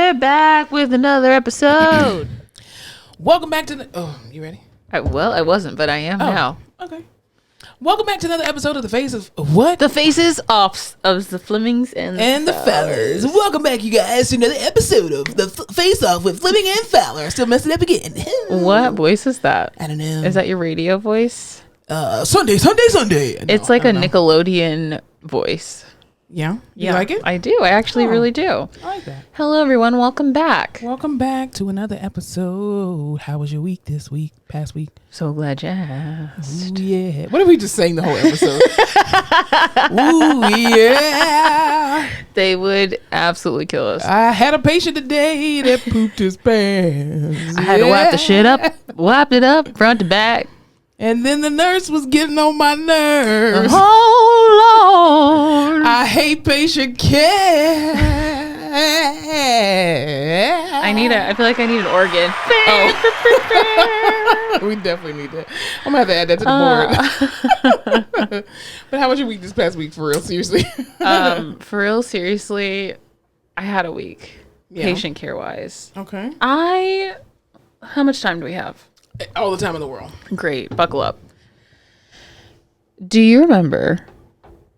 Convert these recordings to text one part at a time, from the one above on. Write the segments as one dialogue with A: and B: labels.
A: We're back with another episode.
B: Welcome back to the... Oh, you ready?
A: I wasn't, but I am now.
B: Okay. Welcome back to another episode of The Face of... What?
A: The faces of the Flemings and
B: the Fowlers. Welcome back, you guys, to another episode of The Face Off with Fleming and Fowler. Still messing up again.
A: What voice is that?
B: I don't know.
A: Is that your radio voice?
B: Sunday. No,
A: it's like a Nickelodeon voice.
B: Yeah? You like it?
A: I do. I actually really do.
B: I like that.
A: Hello, everyone. Welcome back.
B: Welcome back to another episode. How was your week this week? Past week?
A: So glad you asked.
B: Ooh, yeah. What if we just sang the whole episode? Ooh, yeah.
A: They would absolutely kill us.
B: I had a patient today that pooped his pants.
A: I had to wipe the shit up. Wiped it up front to back.
B: And then the nurse was getting on my nerves.
A: Oh, Lord.
B: I hate patient care.
A: I feel like I need an organ.
B: Oh. We definitely need that. I'm going to have to add that to the board. But how was your week this past week, for real? Seriously?
A: For real, seriously, I had a week. Yeah. Patient care-wise.
B: Okay.
A: How much time do we have?
B: All the time in the world.
A: Great. Buckle up. Do you remember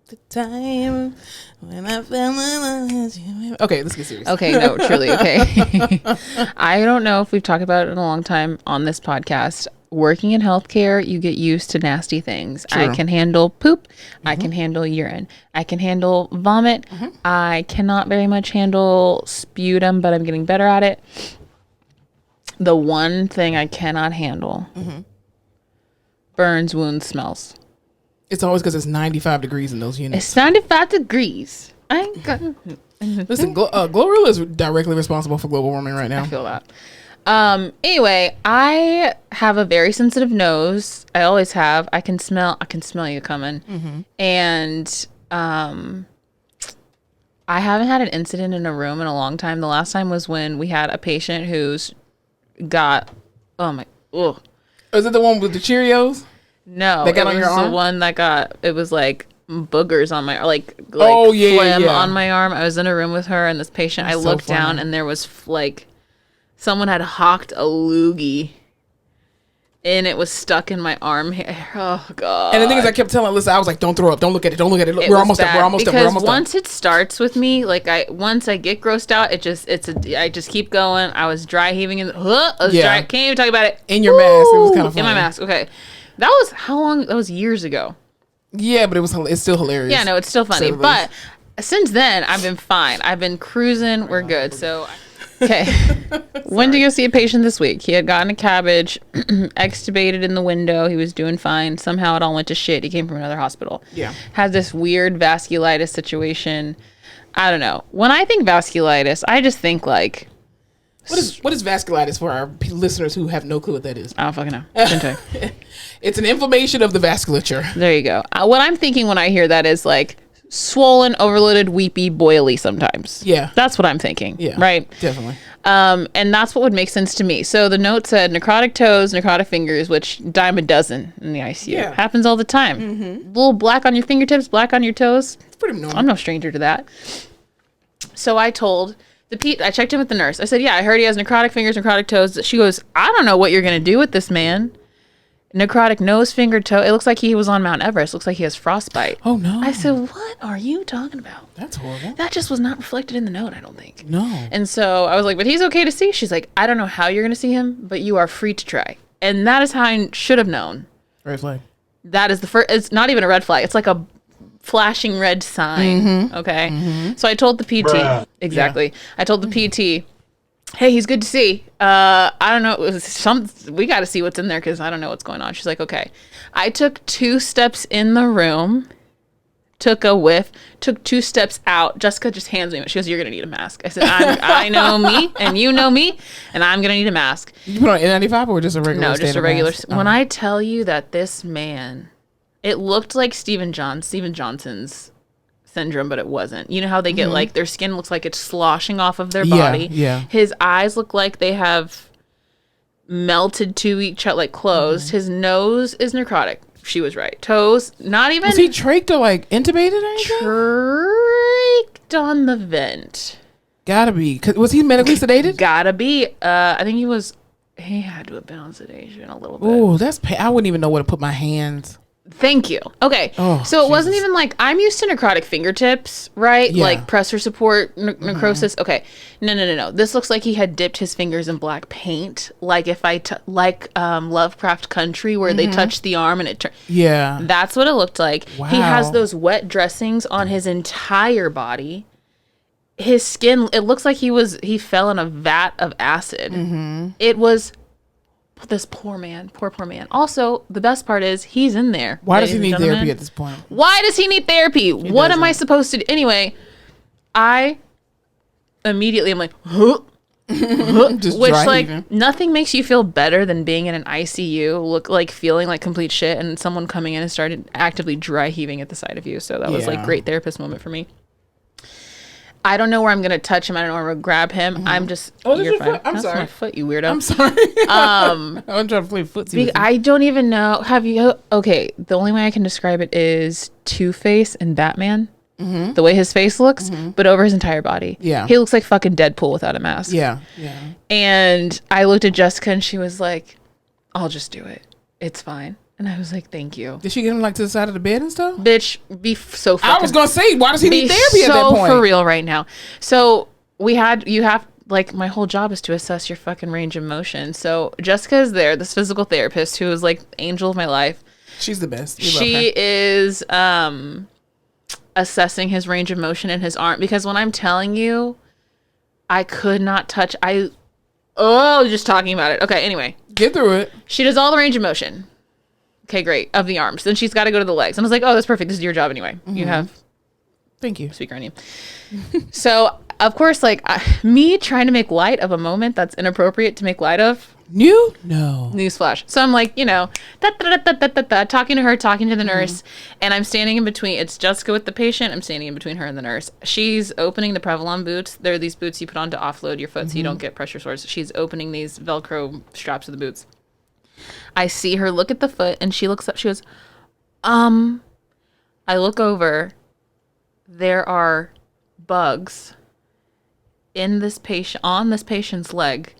B: the time when I fell in love with you? Okay, let's get serious.
A: Okay, no, truly, okay. I don't know if we've talked about it in a long time on this podcast. Working in healthcare, you get used to nasty things. True. I can handle poop. Mm-hmm. I can handle urine. I can handle vomit. Mm-hmm. I cannot very much handle sputum, but I'm getting better at it. The one thing I cannot handle, burns, wounds, smells.
B: It's always because it's 95 degrees in those units.
A: It's 95 degrees. I ain't got...
B: Listen, Glorilla is directly responsible for global warming right now.
A: I feel that. Anyway, I have a very sensitive nose. I always have. I can smell you coming. Mm-hmm. And I haven't had an incident in a room in a long time. The last time was when we had a patient who's got... Oh my... Ugh.
B: Is it the one with the Cheerios?
A: No,
B: that got on your arm?
A: The one that got... It was like boogers on my... Like
B: phlegm
A: on my arm. I was in a room with her and this patient. I looked down and there was like... Someone had hawked a loogie and it was stuck in my arm hair. Oh, God.
B: And the thing is, I kept telling Alyssa, I was like, don't throw up. Don't look at it. We're almost done.
A: Because once it starts with me, like once I get grossed out, I just keep going. I was dry heaving. Dry. Can't even talk about it.
B: In your mask. It was kind of funny.
A: In my mask. Okay. That was how long? That was years ago.
B: Yeah, but it's still hilarious.
A: Yeah, no, it's still funny. But since then, I've been fine. I've been cruising. We're good. So... Okay. Went to go see a patient this week. He had gotten a cabbage, extubated in the window. He was doing fine. Somehow it all went to shit. He came from another hospital.
B: Yeah.
A: Had this weird vasculitis situation. I don't know. When I think vasculitis, I just think like...
B: What is vasculitis for our listeners who have no clue what that is?
A: I don't fucking know.
B: It's an inflammation of the vasculature.
A: There you go. What I'm thinking when I hear that is like... swollen, overloaded, weepy, boily sometimes.
B: Yeah.
A: That's what I'm thinking.
B: Yeah.
A: Right?
B: Definitely.
A: And that's what would make sense to me. So the note said necrotic toes, necrotic fingers, which dime a dozen in the ICU. Yeah. Happens all the time. Mm-hmm. A little black on your fingertips, black on your toes.
B: It's pretty normal.
A: I'm no stranger to that. So I told I checked in with the nurse. I said, yeah, I heard he has necrotic fingers, necrotic toes. She goes, I don't know what you're going to do with this man. Necrotic nose, finger, toe. It looks like he was on Mount Everest. Looks like he has frostbite.
B: Oh, no.
A: I said, what are you talking about?
B: That's horrible.
A: That just was not reflected in the note, I don't think.
B: No.
A: And so I was like, but he's okay to see. She's like, I don't know how you're going to see him, but you are free to try. And that is how I should have known.
B: Red flag.
A: That is the first. It's not even a red flag. It's like a flashing red sign. Mm-hmm. Okay. Mm-hmm. So I told the PT. Bruh. Exactly. Yeah. I told the PT, hey, he's good to see. I don't know. It was we got to see what's in there because I don't know what's going on. She's like, okay. I took 2 steps in the room, took a whiff, took 2 steps out. Jessica just hands me. She goes, you're going to need a mask. I said, I know me and you know me and I'm going to need a mask.
B: You put on N95 or just a regular?
A: No, just a regular. When I tell you that this man, it looked like Steven Johnson's syndrome, but it wasn't. You know how they get like their skin looks like it's sloshing off of their body.
B: Yeah.
A: His eyes look like they have melted to each other, like closed. Mm-hmm. His nose is necrotic. She was right. Toes, not even.
B: Was he trached or like intubated or anything?
A: Trached on the vent.
B: Gotta be. Was he medically sedated?
A: Gotta be. I think he had to have been on sedation a little bit.
B: Oh, I wouldn't even know where to put my hands.
A: Thank you. Okay. Oh, so it wasn't even like, I'm used to necrotic fingertips, right? Yeah. Like pressor support, necrosis. Okay. No. This looks like he had dipped his fingers in black paint. Like if Lovecraft Country where they touch the arm and it turns.
B: Yeah.
A: That's what it looked like. Wow. He has those wet dressings on his entire body. His skin, it looks like he fell in a vat of acid. It was this poor man. Also, the best part is he's in there.
B: Why does he need therapy at this point?
A: Why does he need therapy? What am I supposed to do? Anyway, I immediately am like, huh? Which like nothing makes you feel better than being in an ICU, feeling like complete shit, and someone coming in and started actively dry heaving at the side of you. So that was like great therapist moment for me. I don't know where I'm gonna touch him. I don't know where I'm gonna grab him. I'm just.
B: Oh, that's your foot.
A: That's my foot, you weirdo.
B: I'm sorry. I'm trying to play footsie.
A: I don't even know. Have you? Okay, the only way I can describe it is Two-Face and Batman. The way his face looks, but over his entire body. Yeah, he looks like fucking Deadpool without a mask.
B: Yeah.
A: And I looked at Jessica, and she was like, "I'll just do it. It's fine." And I was like, thank you.
B: Did she get him to the side of the bed and stuff?
A: Bitch, be so fucking...
B: I was going to say, why does he need therapy at that point?
A: So for real right now. So my whole job is to assess your fucking range of motion. So Jessica is there, this physical therapist who is like the angel of my life.
B: She's the best.
A: She is assessing his range of motion in his arm. Because when I'm telling you, I could not touch... just talking about it. Okay, anyway.
B: Get through it.
A: She does all the range of motion. Okay, great. Of the arms. Then she's got to go to the legs. And I was like, oh, that's perfect. This is your job anyway. You have...
B: Thank you.
A: Speaker on you. So, of course, me trying to make light of a moment that's inappropriate to make light of.
B: No.
A: Newsflash. So I'm like, talking to her, talking to the nurse. And I'm standing in between. It's Jessica with the patient. I'm standing in between her and the nurse. She's opening the Prevalon boots. There are these boots you put on to offload your foot so you don't get pressure sores. She's opening these Velcro straps of the boots. I see her look at the foot and she looks up. She goes, I look over. There are bugs on this patient's leg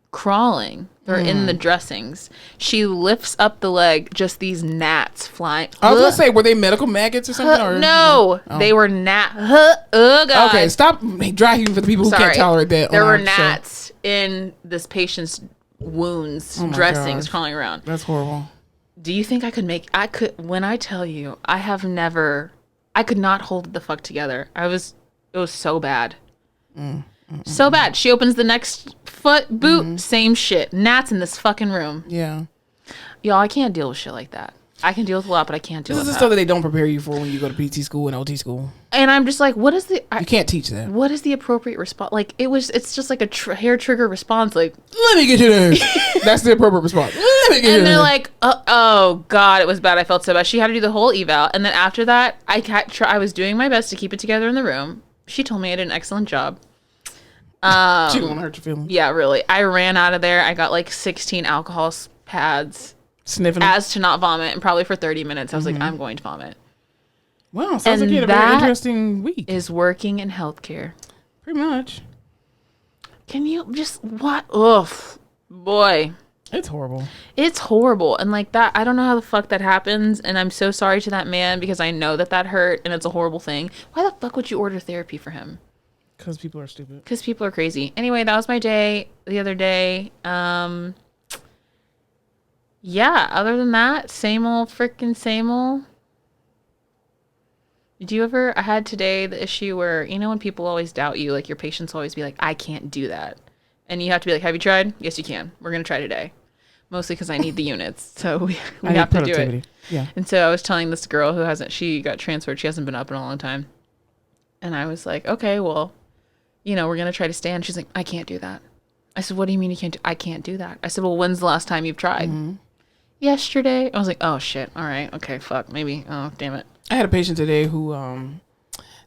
A: crawling. They're in the dressings. She lifts up the leg, just these gnats flying.
B: I was going to say, were they medical maggots or something?
A: No, they were gnats. Oh, God.
B: Okay, stop dry heaving for the people who can't tolerate that.
A: There were gnats in this patient's wounds, dressings crawling around.
B: That's horrible.
A: Do you think when I tell you, I could not hold it the fuck together. It was so bad. So bad. She opens the next foot boot, same shit. Gnats in this fucking room.
B: Yeah.
A: Y'all, I can't deal with shit like that. I can deal with a lot, but I can't deal with that.
B: This is stuff that they don't prepare you for when you go to PT school and OT school.
A: And I'm just like, what is the...
B: you can't teach that.
A: What is the appropriate response? Like, it's just like a hair trigger response. Like,
B: let me get you there. That's the appropriate response. Let me get you there.
A: And they're like, oh, God, it was bad. I felt so bad. She had to do the whole eval. And then after that, I was doing my best to keep it together in the room. She told me I did an excellent job.
B: She didn't want to hurt your feelings.
A: Yeah, really. I ran out of there. I got 16 alcohol pads.
B: Sniffing
A: as to not vomit, and probably for 30 minutes I was like, I'm going to vomit.
B: Wow, sounds like you had a very interesting week.
A: Is working in healthcare.
B: Pretty much.
A: Can you just what? Ugh, boy,
B: it's horrible.
A: It's horrible, and that I don't know how the fuck that happens, and I'm so sorry to that man because I know that hurt and it's a horrible thing. Why the fuck would you order therapy for him?
B: Because people are stupid.
A: Because people are crazy. Anyway, that was my day the other day. Yeah, other than that, same old freaking same old. Did you ever... I had today the issue where, when people always doubt you, your patients always be like, I can't do that. And you have to be like, have you tried? Yes, you can. We're going to try today. Mostly because I need the units. So we have to do it.
B: Yeah.
A: And so I was telling this girl who she got transferred. She hasn't been up in a long time. And I was like, okay, well, we're going to try to stand. She's like, I can't do that. I said, what do you mean you can't do... I can't do that. I said, well, when's the last time you've tried? Yesterday. I was like, oh shit, all right, okay, fuck, maybe, oh damn it.
B: I had a patient today who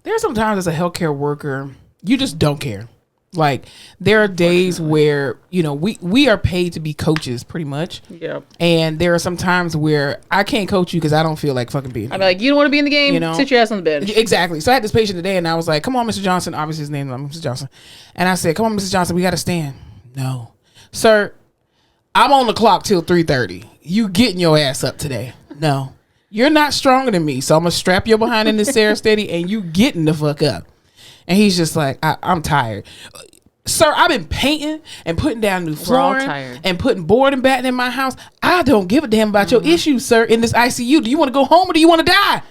B: there are some times as a healthcare worker you just don't care. Like there are days where, we are paid to be coaches pretty much.
A: Yeah.
B: And there are some times where I can't coach you because I don't feel like fucking being
A: I'm like, you don't want to be in the game? Sit your ass on the bench.
B: Exactly. So I had this patient today and I was like, come on, Mr. Johnson. Obviously his name is Mr. Johnson. And I said, come on, Mr. Johnson, we got to stand. No. Sir, I'm on the clock till 3:30. You getting your ass up today. No. You're not stronger than me. So I'm going to strap your behind in this chair steady and you getting the fuck up. And he's just like, I'm tired. Sir, I've been painting and putting down new flooring and putting board and batten in my house. I don't give a damn about your issues, sir, in this ICU. Do you want to go home or do you want to die?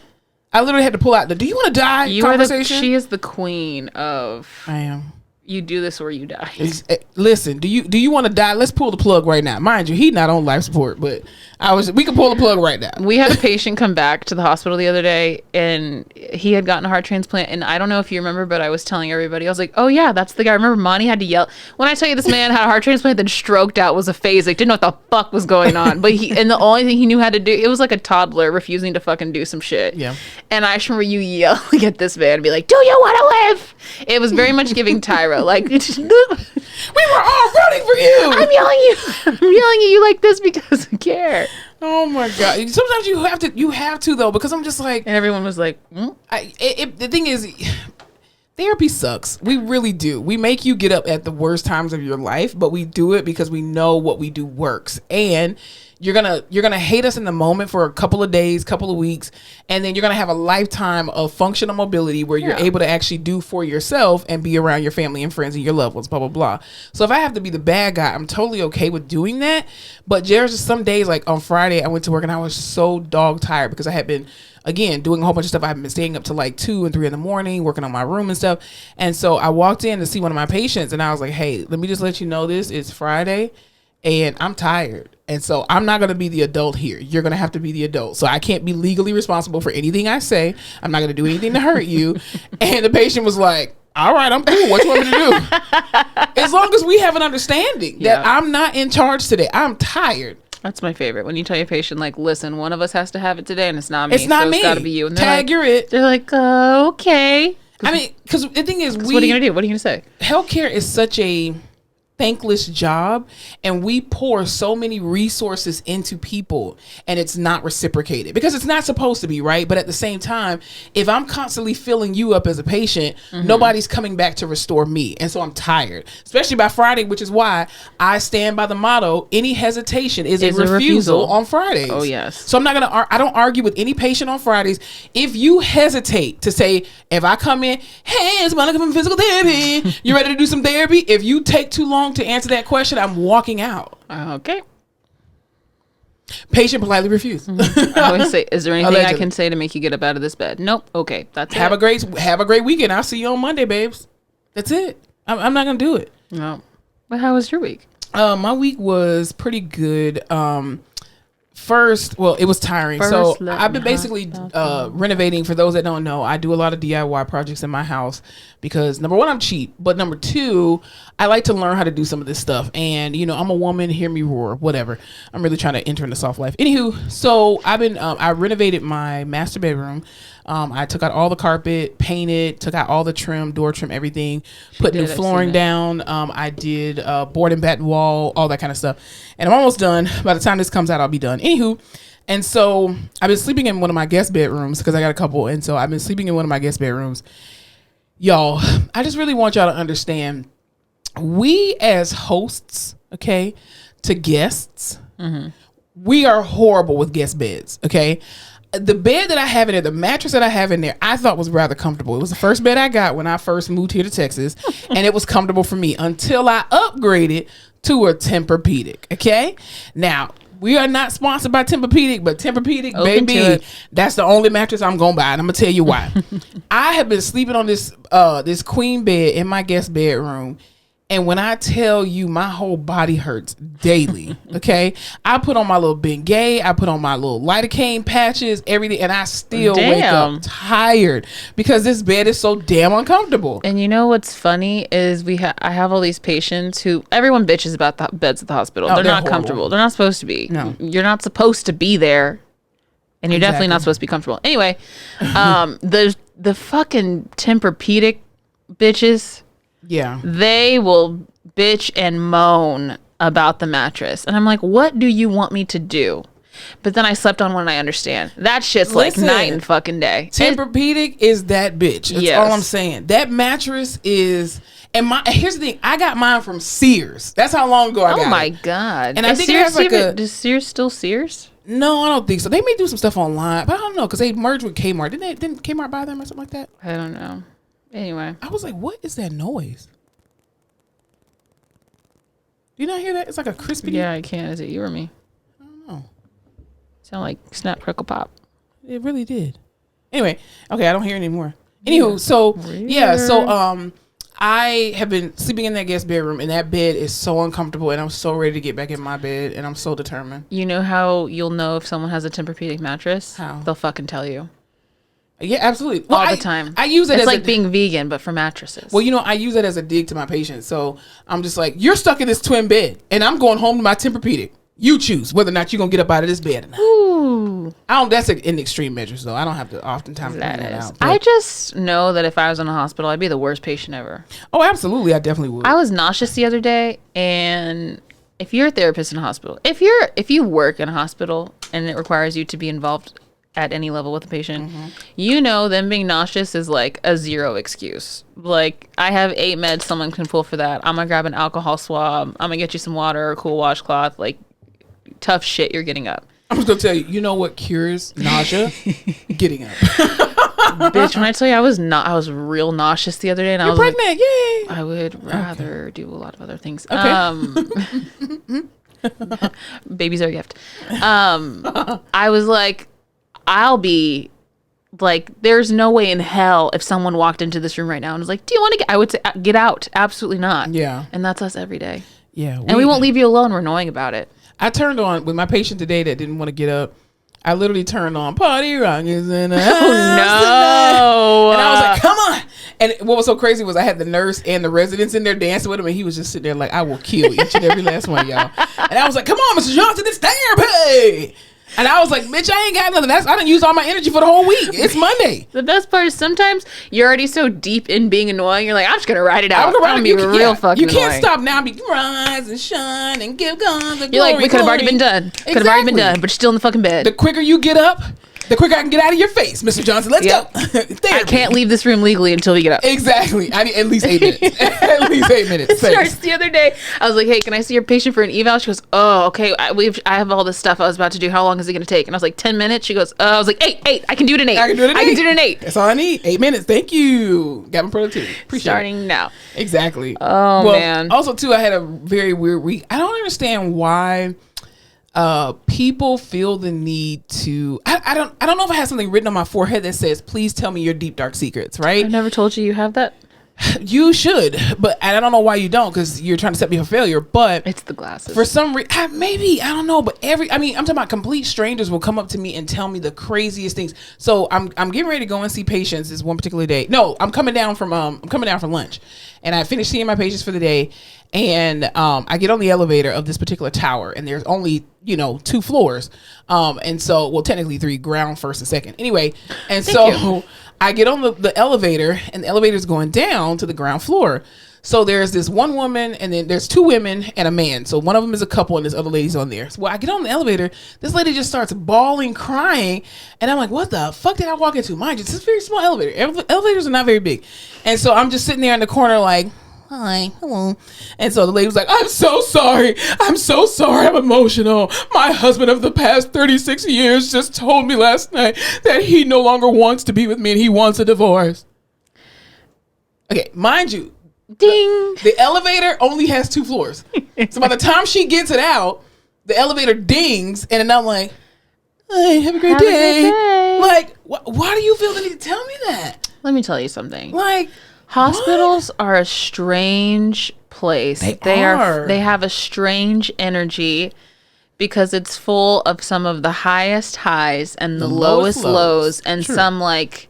B: I literally had to pull out the do you want to die conversation.
A: She is the queen of...
B: I am.
A: You do this or you die.
B: Listen, do you want to die? Let's pull the plug right now. Mind you, he's not on life support, but we can pull the plug right now.
A: We had a patient come back to the hospital the other day and he had gotten a heart transplant. And I don't know if you remember, but I was telling everybody, I was like, oh yeah, that's the guy. Remember Monty had to yell. When I tell you this man had a heart transplant, then stroked out, was aphasic, didn't know what the fuck was going on. But the only thing he knew how to do, it was like a toddler refusing to fucking do some shit. Yeah. And I just remember you yelling at this man and be like, do you want to live? It was very much giving Tyra. Like, we
B: were all rooting for you.
A: I'm yelling at you like this because I care.
B: Oh my god! Sometimes you have to though, because I'm just like,
A: and everyone was like,
B: the thing is, therapy sucks. We really do. We make you get up at the worst times of your life, but we do it because we know what we do works. And you're gonna hate us in the moment for a couple of days, couple of weeks, and then you're gonna have a lifetime of functional mobility where you're able to actually do for yourself and be around your family and friends and your loved ones, blah blah blah. So if I have to be the bad guy, I'm totally okay with doing that. But there's just some days, like on Friday, I went to work and I was so dog tired because I had been, again, doing a whole bunch of stuff. I've been staying up to like 2 and 3 in the morning, working on my room and stuff. And so I walked in to see one of my patients and I was like, hey, let me just let you know this is Friday and I'm tired. And so I'm not going to be the adult here. You're going to have to be the adult. So I can't be legally responsible for anything I say. I'm not going to do anything to hurt you. And the patient was like, all right, I'm cool. What you want me to do? As long as we have an understanding that I'm not in charge today. I'm tired.
A: That's my favorite. When you tell your patient, like, listen, one of us has to have it today and it's not me.
B: It's not me.
A: It's got to be you. And
B: Tag,
A: like,
B: you're it.
A: They're like, okay.
B: I mean, because the thing is,
A: what are you going to do? What are you going to say?
B: Healthcare is such a thankless job, and we pour so many resources into people and it's not reciprocated because it's not supposed to be, right? But at the same time, if I'm constantly filling you up as a patient, nobody's coming back to restore me. And so I'm tired, especially by Friday, which is why I stand by the motto, any hesitation is a refusal on Fridays.
A: Oh yes.
B: So I don't argue with any patient on Fridays. If you hesitate to say, if I come in, hey, it's Monica from physical therapy, you ready to do some therapy? If you take too long to answer that question, I'm walking out.
A: Okay.
B: Patient politely refused.
A: I always say, is there anything I can say to make you get up out of this bed? Nope. Okay. That's
B: have a great weekend. I'll see you on Monday, babes. That's it. I'm not gonna do it.
A: No. But how was your week?
B: My week was pretty good. It was tiring. I've been basically renovating. For those that don't know, I do a lot of DIY projects in my house because number one, I'm cheap, but number two, I like to learn how to do some of this stuff. And I'm a woman, hear me roar, whatever. I'm really trying to enter into soft life. Anywho, so I renovated my master bedroom. I took out all the carpet, painted, took out all the trim, door trim, everything, put new flooring down. I did board and batten wall, all that kind of stuff. And I'm almost done. By the time this comes out, I'll be done. Anywho, and so I've been sleeping in one of my guest bedrooms because I got a couple. And so I've been sleeping in one of my guest bedrooms. Y'all, I just really want y'all to understand, we as hosts, okay, to guests, we are horrible with guest beds, okay? The bed that I have in there, the mattress that I have in there, I thought was rather comfortable. It was the first bed I got when I first moved here to Texas, and it was comfortable for me until I upgraded to a Tempur-Pedic, okay? Now, we are not sponsored by Tempur-Pedic, but Tempur-Pedic, baby, that's the only mattress I'm going to buy, and I'm going to tell you why. I have been sleeping on this queen bed in my guest bedroom, and when I tell you my whole body hurts daily, okay? I put on my little Bengay, I put on my little lidocaine patches, everything, and I still wake up tired because this bed is so damn uncomfortable.
A: And you know what's funny is I have all these patients who, everyone bitches about the beds at the hospital. They're not comfortable. They're not supposed to be. No. You're not supposed to be there, and you're definitely not supposed to be comfortable. Anyway, the fucking Tempur-Pedic bitches,
B: Yeah.
A: They will bitch and moan about the mattress. And I'm like, what do you want me to do? But then I slept on one and I understand. That shit's like night and fucking day.
B: Tempur-Pedic is that bitch. That's all I'm saying. That mattress is... And here's the thing. I got mine from Sears. That's how long ago I got it.
A: Oh my God.
B: And I think Sears, it has
A: does Sears still Sears?
B: No, I don't think so. They may do some stuff online, but I don't know because they merged with Kmart. Didn't Kmart buy them or something like that?
A: I don't know. Anyway.
B: I was like, what is that noise? Do you not hear that? It's like a crispy.
A: Yeah, I can. Is it you or me?
B: I don't know.
A: Sound like Snap Crackle Pop.
B: It really did. Anyway, okay, I don't hear it anymore. Anywho, so I have been sleeping in that guest bedroom, and that bed is so uncomfortable, and I'm so ready to get back in my bed, and I'm so determined.
A: You know how you'll know if someone has a Tempur-Pedic mattress?
B: How?
A: They'll fucking tell you.
B: Yeah, absolutely.
A: All the time.
B: I use it
A: as like being vegan, but for mattresses.
B: Well, I use it as a dig to my patients. So I'm just like, you're stuck in this twin bed, and I'm going home to my Tempur-Pedic. You choose whether or not you're going to get up out of this bed or not.
A: Ooh.
B: That's in extreme measures, though. I don't have to oftentimes point that out.
A: I just know that if I was in a hospital, I'd be the worst patient ever.
B: Oh, absolutely. I definitely would.
A: I was nauseous the other day, and if you're a therapist in a hospital, if you work in a hospital and it requires you to be involved at any level with a patient, them being nauseous is like a zero excuse. Like, I have 8 meds someone can pull for that. I'm gonna grab an alcohol swab. I'm gonna get you some water or a cool washcloth. Like, tough shit, you're getting up.
B: I'm just gonna tell you, you know what cures nausea? Getting up.
A: Bitch, when I tell you I was real nauseous the other day, and I was
B: pregnant,
A: like,
B: yay!
A: I would rather do a lot of other things.
B: Okay.
A: Babies are a gift. I was like, I'll be like, there's no way in hell if someone walked into this room right now and was like, do you want to get, I would say, get out. Absolutely not.
B: Yeah.
A: And that's us every day.
B: Yeah.
A: And we won't leave you alone. We're annoying about it.
B: I turned on, with my patient today that didn't want to get up, I literally turned on Party Rock is in the house.
A: Oh, no.
B: And I was like, come on. And what was so crazy was I had the nurse and the residents in there dancing with him, and he was just sitting there like, I will kill each and every last one of y'all. And I was like, come on, Mr. Johnson, it's therapy. And I was like, bitch, I ain't got nothing. I done used all my energy for the whole week. It's Monday.
A: The best part is sometimes you're already so deep in being annoying. You're like, I'm just going to ride it out. I'm going to be real fucking annoying.
B: You can't stop now. Rise and shine and give God the glory.
A: You're like, we could have already been done. Could have already been done, but you're still in the fucking bed.
B: The quicker you get up, the quicker I can get out of your face, Mr. Johnson. Let's go.
A: I can't leave this room legally until we get up.
B: Exactly. I need at least 8 minutes. At least 8 minutes.
A: Starts the other day. I was like, hey, can I see your patient for an eval? She goes, oh, okay. I have all this stuff I was about to do. How long is it going to take? And I was like, 10 minutes. She goes, I was like, 8. I can do it in 8. I can do it in 8.
B: That's all I need. 8 minutes. Thank you. Got my productivity. Appreciate
A: Starting now.
B: Exactly.
A: Oh, man.
B: Also, too, I had a very weird week. I don't understand why people feel the need to I don't know if I have something written on my forehead that says, please tell me your deep dark secrets, right?
A: I've never told you have that.
B: You should, but I don't know why you don't, because you're trying to set me for failure. But
A: it's the glasses.
B: For some reason, maybe, I don't know, but I'm talking about complete strangers will come up to me and tell me the craziest things. So I'm getting ready to go and see patients this one particular day. No, I'm coming down from lunch, and I finished seeing my patients for the day. And I get on the elevator of this particular tower, and there's only 2 floors, and so, well, technically 3, ground, first and second. Anyway, and so I get on the elevator, and the elevator's going down to the ground floor. So there's this one woman, and then there's 2 women and a man. So one of them is a couple, and this other lady's on there. So when I get on the elevator, this lady just starts bawling, crying, and I'm like, what the fuck did I walk into? Mind you, it's a very small elevator. Elevators are not very big, and so I'm just sitting there in the corner like, hi, hello. And so the lady was like, I'm so sorry. I'm emotional. My husband of the past 36 years just told me last night that he no longer wants to be with me and he wants a divorce. Okay, mind you,
A: ding.
B: The elevator only has 2 floors. So by the time she gets it out, the elevator dings, and then I'm like, hey, have a great day. Like, why do you feel the need to tell me that?
A: Let me tell you something.
B: Like,
A: hospitals are a strange place. They have a strange energy because it's full of some of the highest highs and the lowest lows, and some like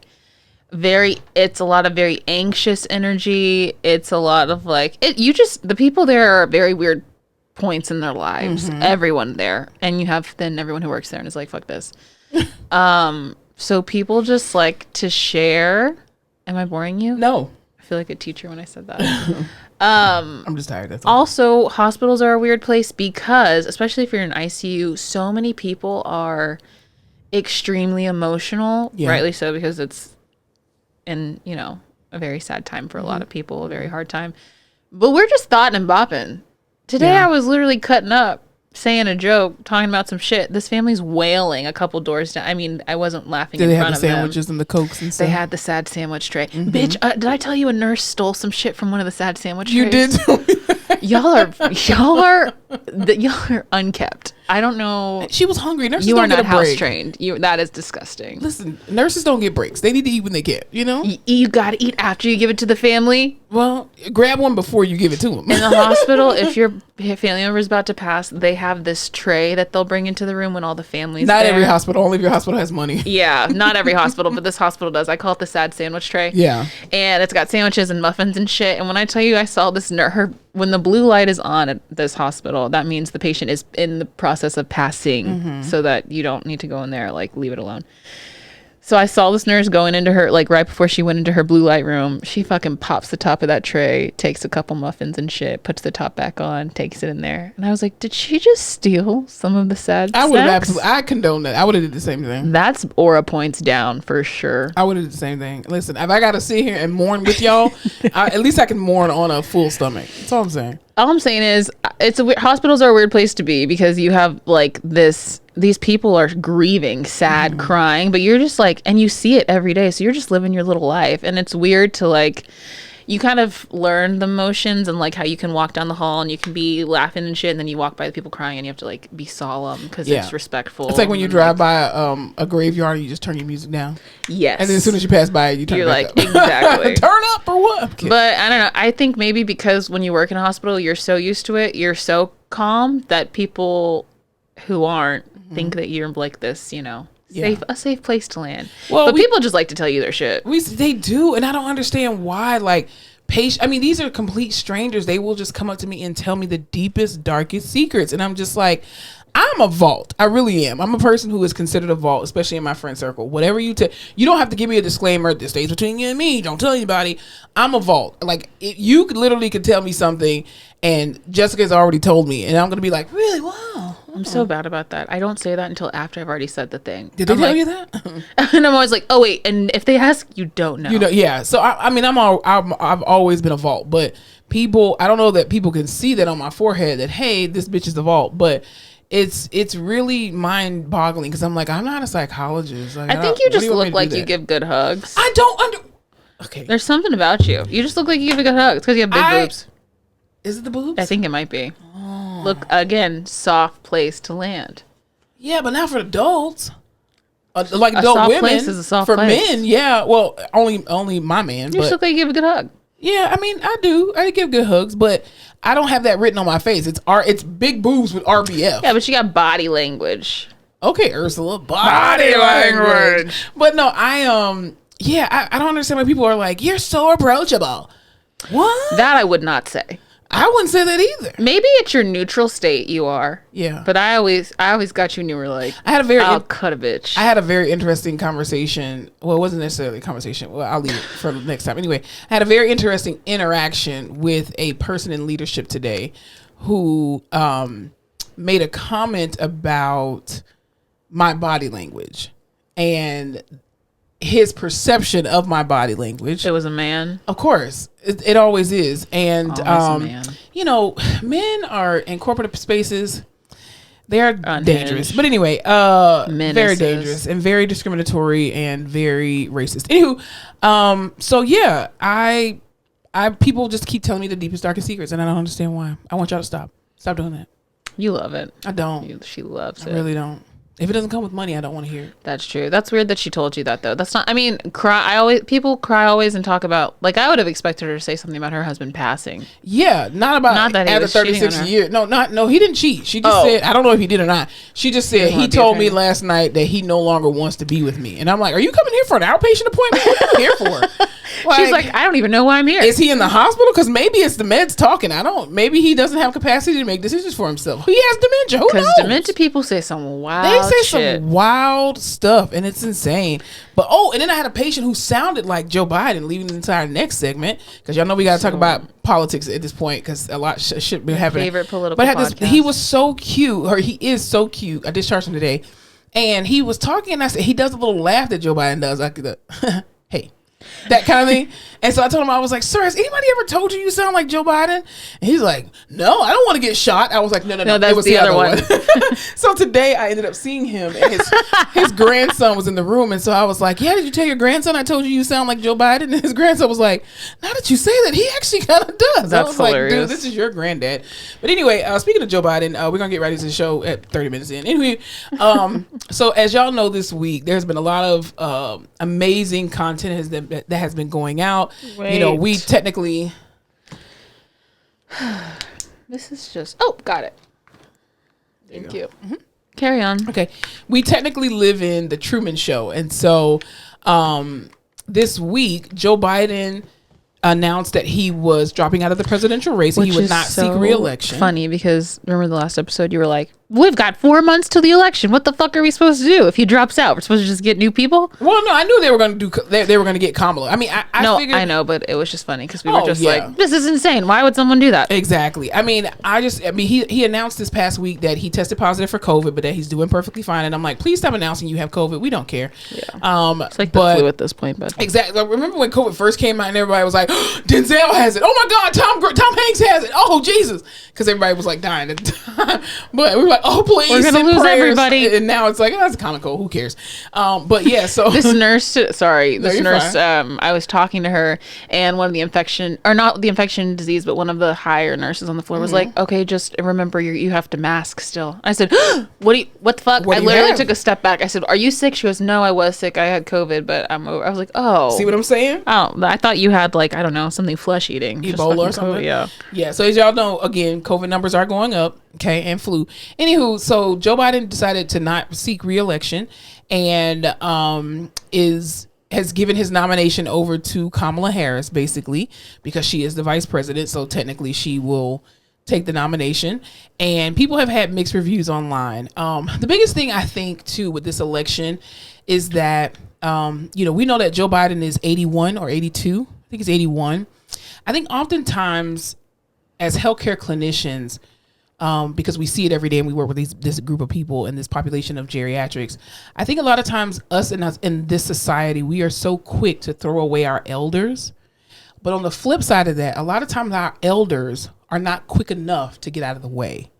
A: it's a lot of very anxious energy. It's a lot of like the people there are very weird points in their lives. Everyone there, and you have then everyone who works there and is like, fuck this. So people just like to share. Am I boring you?
B: No.
A: feel like a teacher when I said that.
B: I'm just tired. That's all.
A: Also, hospitals are a weird place because, especially if you're in ICU, so many people are extremely emotional. Yeah. Rightly so, because it's in, a very sad time for a lot of people, a very hard time. But we're just thoughting and bopping. Today I was literally cutting up, saying a joke, talking about some shit. This family's wailing a couple doors down. I mean, I wasn't laughing in front of them. Did they have the sandwiches
B: and the Cokes and stuff?
A: They had the sad sandwich tray. Bitch, did I tell you a nurse stole some shit from one of the sad sandwich trays?
B: You did tell me that.
A: Y'all are unkept. I don't know.
B: She was hungry. Nurses
A: you
B: don't
A: are
B: get
A: not
B: a
A: house
B: break.
A: trained. That is disgusting.
B: Listen, nurses don't get breaks. They need to eat when they can.
A: You gotta eat after you give it to the family.
B: Well, grab one before you give it to them.
A: In the hospital, if your family member is about to pass, they have this tray that they'll bring into the room when all the families.
B: Not
A: there.
B: Every hospital. Only if your hospital has money.
A: Yeah, not every hospital, but this hospital does. I call it the sad sandwich tray.
B: Yeah,
A: and it's got sandwiches and muffins and shit. And when I tell you, I saw this when the blue light is on at this hospital, that means the patient is in the process of passing, so that you don't need to go in there, leave it alone. So I saw this nurse going into her, right before she went into her blue light room. She fucking pops the top of that tray, takes a couple muffins and shit, puts the top back on, takes it in there. And I was like, did she just steal some of the sad
B: I would have absolutely, I condone that. I would have did the same thing.
A: That's aura points down for sure.
B: I would have did the same thing. Listen, if I got to sit here and mourn with y'all, at least I can mourn on a full stomach. That's all I'm saying.
A: All I'm saying is, hospitals are a weird place to be because you have these people are grieving, sad, crying, but you're just and you see it every day. So you're just living your little life. And it's weird to you kind of learn the motions and how you can walk down the hall and you can be laughing and shit. And then you walk by the people crying and you have to be solemn because it's respectful.
B: It's like when you drive by a graveyard and you just turn your music down.
A: Yes.
B: And then as soon as you pass by it, you turn it back up.
A: Exactly.
B: Turn up or what?
A: But I don't know. I think maybe because when you work in a hospital, you're so used to it. You're so calm that people who aren't think that you're this, a safe place to land. Well, but people just like to tell you their shit.
B: They do, and I don't understand why. These are complete strangers. They will just come up to me and tell me the deepest, darkest secrets, and I'm just I'm a vault. I really am. I'm a person who is considered a vault, especially in my friend circle. Whatever you you don't have to give me a disclaimer. This stays between you and me. Don't tell anybody. I'm a vault. You literally could tell me something, and Jessica's already told me, and I'm gonna be like, really? Wow.
A: I'm so bad about that. I don't say that until after I've already said the thing.
B: Did they tell you that?
A: And I'm always like, oh wait. And if they ask, you don't know.
B: Yeah. So I've always been a vault, but I don't know that people can see that on my forehead that, hey, this bitch is the vault, but it's really mind boggling because I'm not a psychologist.
A: I think you just look like you give good hugs.
B: I don't Okay.
A: There's something about you. You just look like you give a good hug. It's because you have big boobs.
B: Is it the boobs?
A: I think it might be. Look, again, soft place to land.
B: Yeah, but not for adults. Adult
A: soft
B: women.
A: Place is a soft
B: for
A: place.
B: Men, yeah. Well, only my man.
A: You just look like you give a good hug.
B: Yeah, I do. I give good hugs, but I don't have that written on my face. It's big boobs with RBF.
A: Yeah, but you got body language.
B: Okay, Ursula, body language. But no, I don't understand why people are like, you're so approachable. What?
A: That I would not say.
B: I wouldn't say that either.
A: Maybe at your neutral state you are.
B: Yeah.
A: But I always got you and you were like, I'll cut a bitch.
B: I had a very interesting conversation. Well, it wasn't necessarily a conversation. Well, I'll leave it for the next time. Anyway, I had a very interesting interaction with a person in leadership today who made a comment about my body language and his perception of my body language.
A: It was a man.
B: Of course. It always is. And,
A: a man.
B: Men are in corporate spaces. They are dangerous. But anyway, very dangerous and very discriminatory and very racist. Anywho, so yeah, I people just keep telling me the deepest, darkest secrets, and I don't understand why. I want y'all to stop. Stop doing that.
A: You love it.
B: I don't.
A: She loves it.
B: I really don't. If it doesn't come with money, I don't want to hear it.
A: That's true. That's weird that she told you that though. That's not. People cry always and talk about. I would have expected her to say something about her husband passing.
B: Yeah, not that he was 36 years. No, he didn't cheat. She just said, I don't know if he did or not. She just said he told me last night that he no longer wants to be with me, and I'm like, are you coming here for an outpatient appointment? What are you here for?
A: She's like, I don't even know why I'm here.
B: Is he in the hospital? Because maybe it's the meds talking. Maybe he doesn't have capacity to make decisions for himself. He has dementia. Who knows?
A: Because dementia people say some wild shit.
B: Some wild stuff, and it's insane. But and then I had a patient who sounded like Joe Biden, leaving the entire next segment, because y'all know we got to talk about politics at this point, because a lot shit been happening.
A: Favorite political podcast.
B: He was so cute, or he is so cute. I discharged him today, and he was talking, and I said, he does a little laugh that Joe Biden does, like hey, that kind of thing. And so I told him, I was like, sir, has anybody ever told you sound like Joe Biden? And he's like, no, I don't want to get shot. I was like, no,
A: that's it was the other one.
B: So today I ended up seeing him, and his grandson was in the room. And so I was like, yeah, did you tell your grandson I told you sound like Joe Biden? And his grandson was like, now that you say that, he actually kind of does.
A: That's
B: I was
A: hilarious.
B: like, dude, this is your granddad. But anyway, speaking of Joe Biden, we're going to get ready to the show at 30 minutes in. Anyway, so as y'all know, this week, there's been a lot of amazing content that has been going out.
A: Wait.
B: You know, we technically
A: this is just got it. Thank you.
B: Mm-hmm.
A: Carry on.
B: Okay, we technically live in the Truman Show, and so this week Joe Biden announced that he was dropping out of the presidential race and he would not seek re-election.
A: Funny, because remember the last episode you were like, we've got 4 months till the election. What the fuck are we supposed to do if he drops out? We're supposed to just get new people?
B: Well, no, I knew they were going to do. They were going to get Kamala. I mean, I figured.
A: I know, but it was just funny because we were just like, this is insane. Why would someone do that?
B: Exactly. I mean, he announced this past week that he tested positive for COVID, but that he's doing perfectly fine. And I'm like, please stop announcing you have COVID. We don't care.
A: Yeah. It's like the flu at this point, but
B: exactly. Like, remember when COVID first came out and everybody was like, Denzel has it. Oh my God, Tom Hanks has it. Oh Jesus, because everybody was like dying at the time. But we were like, oh please,
A: we're gonna lose
B: prayers.
A: Everybody.
B: And now it's like, that's comical. Who cares? But yeah, so
A: this nurse, I was talking to her, and one of the infection disease, but one of the higher nurses on the floor was like, okay, just remember you have to mask still. I said, what the fuck? I literally took a step back. I said, are you sick? She goes, no, I was sick. I had COVID, but I'm over. I was like, oh,
B: see what I'm saying?
A: Oh, I thought you had like, I don't know, something flesh eating,
B: Ebola or something.
A: COVID,
B: yeah. So as y'all know, again, COVID numbers are going up. Okay, and flu. Anywho, so Joe Biden decided to not seek re-election, and has given his nomination over to Kamala Harris, basically, because she is the vice president. So technically, she will take the nomination. And people have had mixed reviews online. The biggest thing I think too with this election is that we know that Joe Biden is 81 or 82. I think he's 81. I think oftentimes as healthcare clinicians, because we see it every day and we work with this group of people and this population of geriatrics, I think a lot of times us in this society, we are so quick to throw away our elders. But on the flip side of that, a lot of times our elders are not quick enough to get out of the way.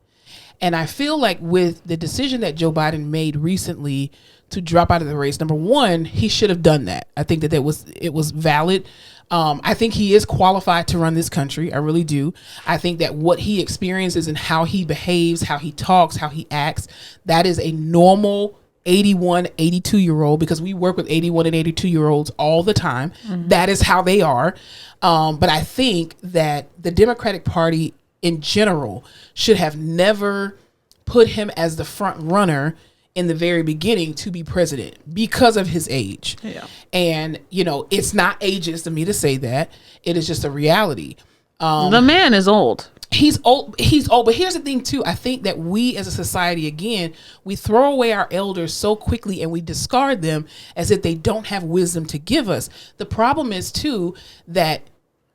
B: And I feel like with the decision that Joe Biden made recently to drop out of the race, number one, he should have done that. I think that it was valid. I think he is qualified to run this country. I really do. I think that what he experiences and how he behaves, how he talks, how he acts, that is a normal 81, 82-year-old, because we work with 81 and 82-year-olds all the time. Mm-hmm. That is how they are. But I think that the Democratic Party in general should have never put him as the front runner in the very beginning to be president because of his age. Yeah. And, it's not ageist of me to say that. It is just a reality.
A: The man is old.
B: He's old. But here's the thing, too. I think that we as a society, again, we throw away our elders so quickly and we discard them as if they don't have wisdom to give us. The problem is, too, that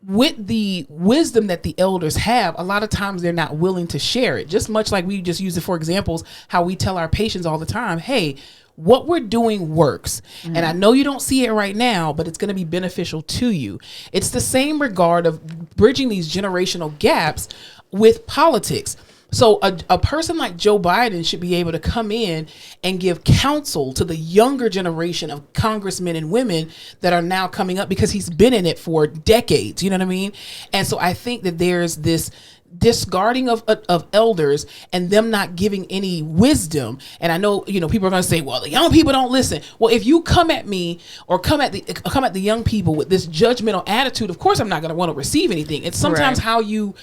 B: with the wisdom that the elders have, a lot of times they're not willing to share it. Just much like we just use it for examples, how we tell our patients all the time, hey, what we're doing works. Mm-hmm. And I know you don't see it right now, but it's going to be beneficial to you. It's the same regard of bridging these generational gaps with politics. So a person like Joe Biden should be able to come in and give counsel to the younger generation of congressmen and women that are now coming up, because he's been in it for decades. You know what I mean? And so I think that there's this discarding of elders and them not giving any wisdom. And I know, people are going to say, well, the young people don't listen. Well, if you come at me or come at the young people with this judgmental attitude, of course I'm not going to want to receive anything. It's sometimes how you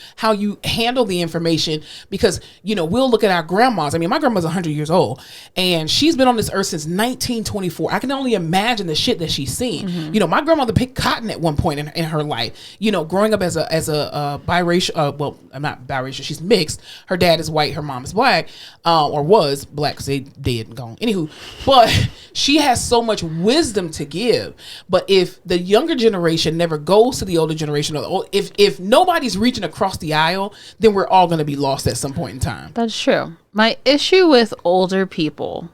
B: handle the information, because we'll look at our grandmas. I mean, my grandma's 100 years old and she's been on this earth since 1924. I can only imagine the shit that she's seen. My grandmother picked cotton at one point in her life, growing up as a biracial, well, I'm not biracial, she's mixed. Her dad is white, her mom is black, or was black because they dead and gone. Anywho, but she has so much wisdom to give. But if the younger generation never goes to the older generation, or if nobody's reaching across the aisle, then we're all going to be lost at some point in time.
A: That's true. My issue with older people.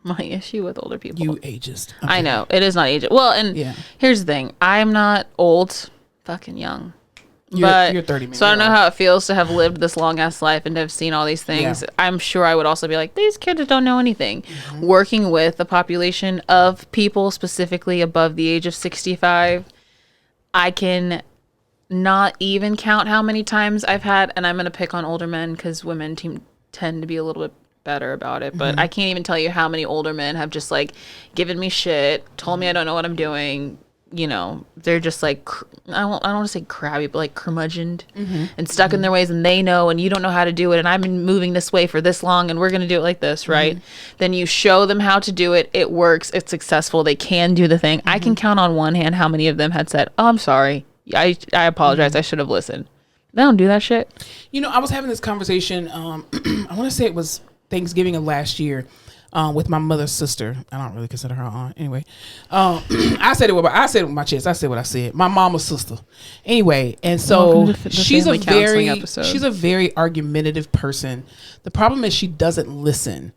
A: You ageist. Okay.
B: I
A: know. It is not ageist. Well, and here's the thing. I'm not old, fucking young.
B: You're 30
A: so I don't know how it feels to have lived this long ass life and to have seen all these things. I'm sure I would also be like, these kids don't know anything. Working with a population of people specifically above the age of 65, I can not even count how many times I've had, and I'm going to pick on older men because women tend to be a little bit better about it, but I can't even tell you how many older men have just like given me shit, told me I don't know what I'm doing. They're just like, I don't want to say crabby, but like curmudgeoned and stuck in their ways, and they know, and you don't know how to do it, and I've been moving this way for this long, and we're going to do it like this, right? Then you show them how to do it. It works. It's successful. They can do the thing. I can count on one hand how many of them had said, oh, I'm sorry. I apologize. I should have listened. They don't do that shit.
B: I was having this conversation, I want to say it was Thanksgiving of last year, with my mother's sister. I don't really consider her aunt. Anyway, I said it with my chest. I said what I said. My mama's sister. Anyway, and so she's a very argumentative person. The problem is she doesn't listen.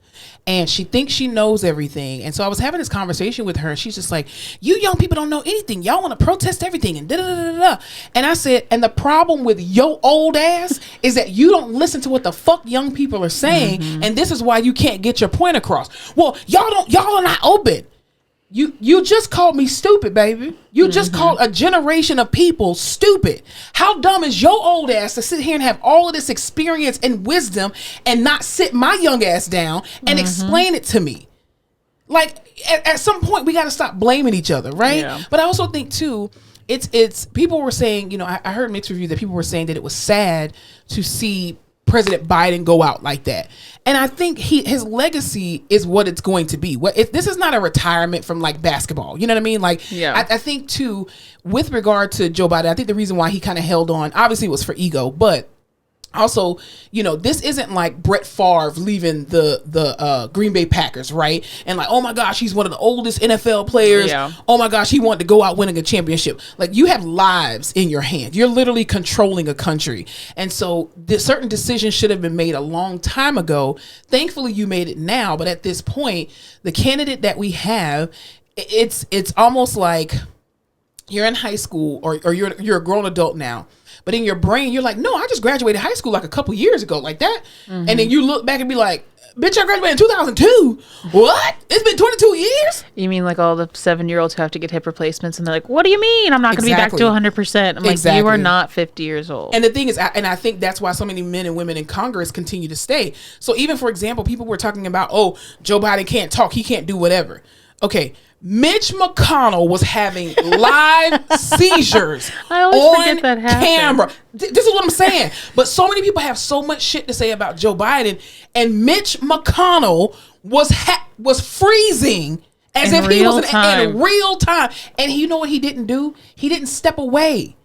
B: And she thinks she knows everything. And so I was having this conversation with her, and she's just like, you young people don't know anything. Y'all want to protest everything and da-da-da-da-da. And I said, and the problem with your old ass is that you don't listen to what the fuck young people are saying. And this is why you can't get your point across. Well, y'all are not open. You just called me stupid, baby. You just called a generation of people stupid. How dumb is your old ass to sit here and have all of this experience and wisdom and not sit my young ass down and explain it to me? Like, at some point we got to stop blaming each other, right? Yeah. But I also think too, it's people were saying, I heard mixed reviews that people were saying that it was sad to see President Biden go out like that. And I think his legacy is what it's going to be. This is not a retirement from like basketball. You know what I mean? Like, I think too, with regard to Joe Biden, I think the reason why he kind of held on, obviously it was for ego, but also, this isn't like Brett Favre leaving the Green Bay Packers, right? And like, oh my gosh, he's one of the oldest NFL players. Yeah. Oh my gosh, he wanted to go out winning a championship. Like, you have lives in your hands. You're literally controlling a country. And so certain decisions should have been made a long time ago. Thankfully, you made it now. But at this point, the candidate that we have, it's almost like you're in high school or you're a grown adult now. But in your brain, you're like, no, I just graduated high school like a couple years ago, like that. And then you look back and be like, bitch, I graduated in 2002. What? It's been 22 years?
A: You mean like all the 7-year-olds who have to get hip replacements and they're like, what do you mean? I'm not going to be back to 100%. I'm like, you are not 50 years old.
B: And the thing is, and I think that's why so many men and women in Congress continue to stay. So even, for example, people were talking about, oh, Joe Biden can't talk. He can't do whatever. Okay. Mitch McConnell was having live seizures on camera. This is what I'm saying. But so many people have so much shit to say about Joe Biden, and Mitch McConnell was freezing as if he was in real time. And you know what he didn't do? He didn't step away.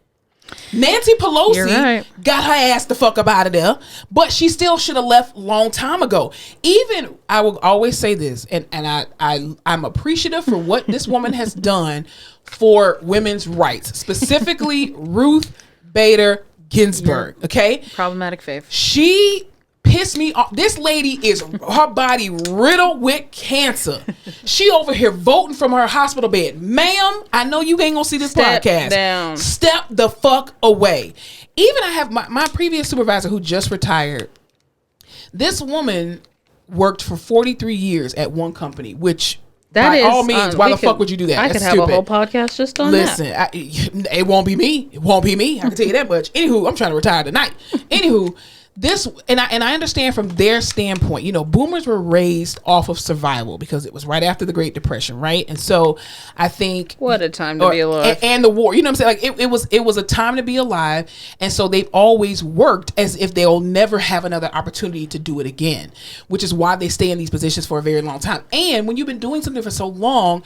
B: Nancy Pelosi got her ass the fuck up out of there, but she still should have left long time ago. Even, I will always say this, and I'm appreciative for what this woman has done for women's rights, specifically Ruth Bader Ginsburg. Okay,
A: problematic fave.
B: She pissed me off. This lady is her body riddled with cancer. She over here voting from her hospital bed. Ma'am, I know you ain't gonna see this podcast.
A: Down.
B: Step the fuck away. Even I have my previous supervisor who just retired. This woman worked for 43 years at one company, which
A: That
B: by all means, why the fuck would you do that?
A: I could have a whole podcast just on that.
B: Listen, it won't be me. It won't be me. I can tell you that much. Anywho, I'm trying to retire tonight. Anywho, this and I understand from their standpoint. You know, boomers were raised off of survival because it was right after the Great Depression, right? And so I think
A: what a time to be alive,
B: and the war. You know what I'm saying? Like it was a time to be alive, and so they've always worked as if they'll never have another opportunity to do it again, which is why they stay in these positions for a very long time. And when you've been doing something for so long,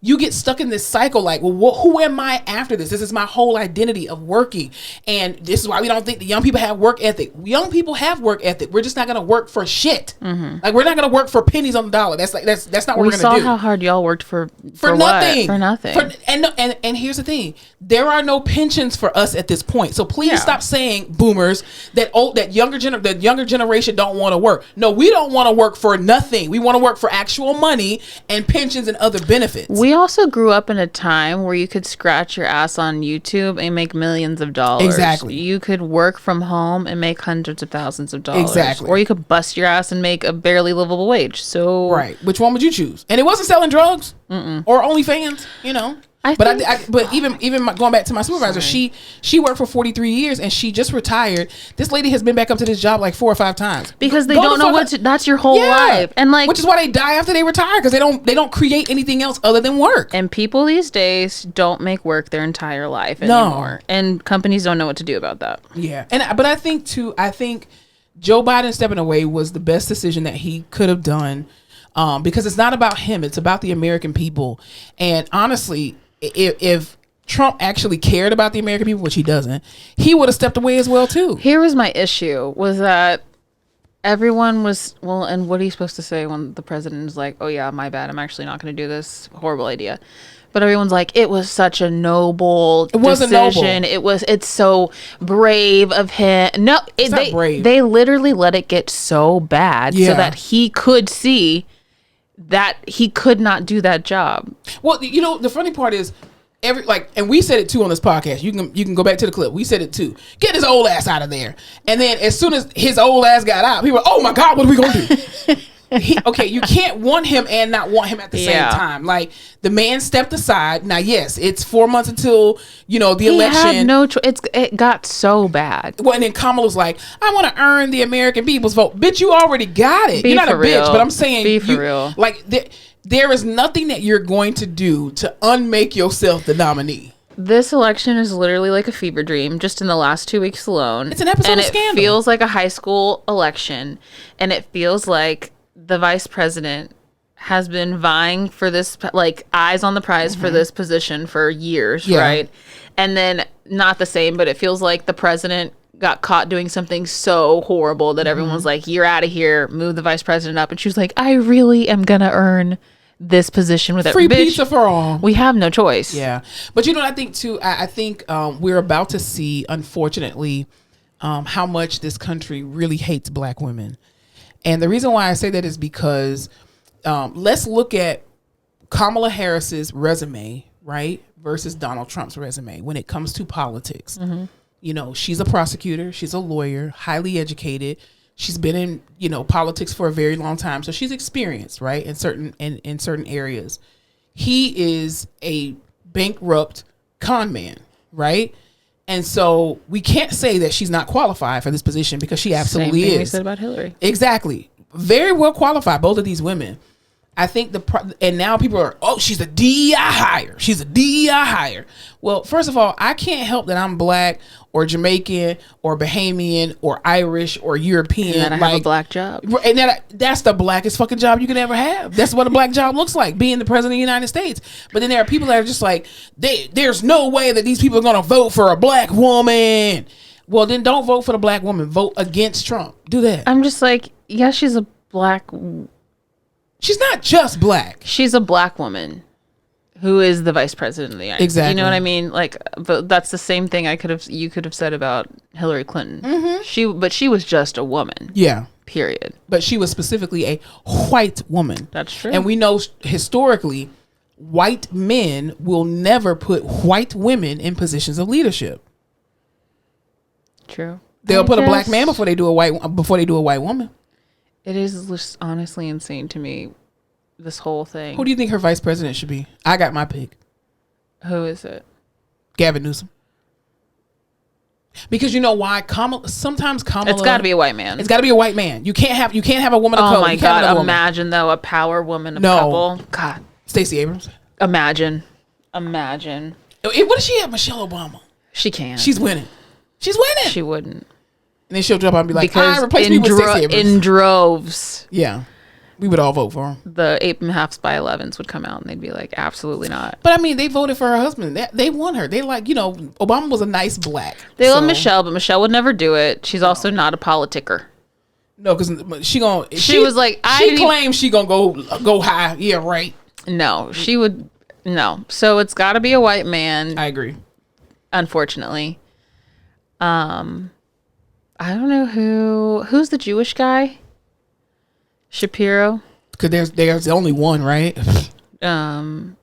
B: you get stuck in this cycle like, well, who am I after this? This is my whole identity of working. And this is why we don't think the young people have work ethic. Young people have work ethic. We're just not going to work for shit. Mm-hmm. Like, we're not going to work for pennies on the dollar. That's not what we're going to do.
A: We saw how hard y'all worked for
B: nothing.
A: For nothing.
B: And here's the thing. There are no pensions for us at this point. So please stop saying, boomers, that younger generation don't want to work. No, we don't want to work for nothing. We want to work for actual money and pensions and other benefits.
A: We also grew up in a time where you could scratch your ass on YouTube and make millions of dollars.
B: Exactly.
A: You could work from home and make hundreds of thousands of dollars.
B: Exactly.
A: Or you could bust your ass and make a barely livable wage. So
B: right. Which one would you choose? And it wasn't selling drugs or OnlyFans, you know. But even going back to my supervisor, she worked for 43 years and she just retired. This lady has been back up to this job like 4 or 5 times
A: because they don't know that's your whole life, and like,
B: which is why they die after they retire, because they don't create anything else other than work.
A: And people these days don't make work their entire life anymore, and companies don't know what to do about that.
B: Yeah, but I think Joe Biden stepping away was the best decision that he could have done, because it's not about him; it's about the American people. And honestly, if Trump actually cared about the American people, which he doesn't, he would have stepped away as well too.
A: Here was my issue, was that everyone was, well, and what are you supposed to say when the president is like, oh yeah, my bad, I'm actually not going to do this, horrible idea. But everyone's like, it was such a noble decision. It's so brave of him. No,
B: it's not brave.
A: They literally let it get so bad so that he could see that he could not do that job.
B: Well, you know, the funny part is, and we said it too on this podcast. You can go back to the clip. We said it too. Get his old ass out of there. And then as soon as his old ass got out, people were, oh my God, what are we gonna do? You can't want him and not want him at the same time. Like, the man stepped aside. Now, yes, it's 4 months until, the election.
A: He had no choice. It got so bad.
B: Well, and then Kamala's like, I want to earn the American people's vote. Bitch, you already got it. You're not a bitch, but I'm saying,
A: be for real.
B: Like, there is nothing that you're going to do to unmake yourself the nominee.
A: This election is literally like a fever dream, just in the last 2 weeks alone.
B: It's an episode of Scandal.
A: And it feels like a high school election, and it feels like the vice president has been vying for this, like, eyes on the prize for this position for years, right? And then, not the same, but it feels like the president got caught doing something so horrible that everyone's like, you're out of here, move the vice president up. And she was like, I really am gonna earn this position with
B: free pizza for all.
A: We have no choice.
B: Yeah. But I think too, I think we're about to see, unfortunately, how much this country really hates black women. And the reason why I say that is because let's look at Kamala Harris's resume, right, versus Donald Trump's resume when it comes to politics. She's a prosecutor, she's a lawyer, highly educated. She's been in, politics for a very long time, so she's experienced, right, in certain areas. He is a bankrupt con man, right? And so we can't say that she's not qualified for this position, because she absolutely is.
A: Same thing we said about Hillary.
B: Exactly. Very well qualified, both of these women. I think and now people are, oh, she's a DEI hire. She's a DEI hire. Well, first of all, I can't help that I'm black or Jamaican or Bahamian or Irish or European.
A: And that I have a black job.
B: And that's the blackest fucking job you can ever have. That's what a black job looks like, being the president of the United States. But then there are people that are just like, there's no way that these people are going to vote for a black woman. Well, then don't vote for the black woman. Vote against Trump. Do that.
A: I'm just like, yeah, she's a black.
B: She's not just black.
A: She's a black woman who is the vice president of the United States.
B: Exactly.
A: You know what I mean? Like, but that's the same thing you could have said about Hillary Clinton. She was just a woman.
B: Yeah.
A: Period.
B: But she was specifically a white woman.
A: That's true.
B: And we know historically, white men will never put white women in positions of leadership.
A: True.
B: They'll put a black man before they do a white woman.
A: It is just honestly insane to me this whole thing.
B: Who do you think her vice president should be? I got my pick.
A: Who is it?
B: Gavin Newsom. Because you know why? Sometimes Kamala.
A: It's got to be a white man.
B: It's got to be a white man. You can't have a woman of color.
A: Oh my God! Imagine though a power woman of couple. God.
B: Stacey Abrams.
A: Imagine.
B: What if she had Michelle Obama?
A: She can't.
B: She's winning. She wouldn't. And then she'll jump out and be like,
A: because
B: replace me with Stacey Abrams.
A: In droves.
B: Yeah. We would all vote for him.
A: The 8.5 by 11s would come out and they'd be like, absolutely not.
B: But I mean, they voted for her husband. They won her. They like, Obama was a nice black.
A: They love Michelle, but Michelle would never do it. She's also not a politicker.
B: No, because she was like, she claims she gonna go high. Yeah, right.
A: No, she would. No. So it's got to be a white man.
B: I agree.
A: Unfortunately. I don't know who's the Jewish guy? Shapiro.
B: Because there's only one, right? That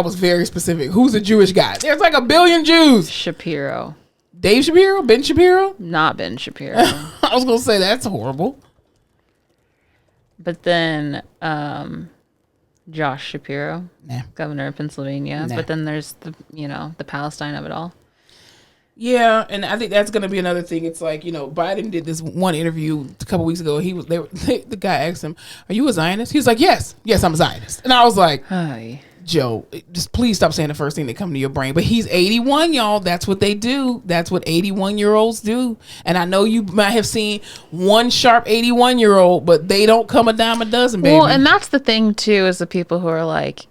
B: was very specific. Who's the Jewish guy? There's like a billion Jews.
A: Shapiro.
B: Dave Shapiro? Ben Shapiro?
A: Not Ben Shapiro.
B: I was gonna say that's horrible.
A: But then Josh Shapiro, governor of Pennsylvania. But then there's the Palestine of it all.
B: Yeah, and I think that's going to be another thing. It's like, Biden did this one interview a couple weeks ago. The guy asked him, "Are you a Zionist?" He was like, "Yes, I'm a Zionist." And I was like,
A: "Hi,
B: Joe, just please stop saying the first thing that comes to your brain." But he's 81, y'all. That's what they do. That's what 81-year-olds do. And I know you might have seen one sharp 81-year-old, but they don't come a dime a dozen, baby.
A: Well, and that's the thing too, is the people who are like,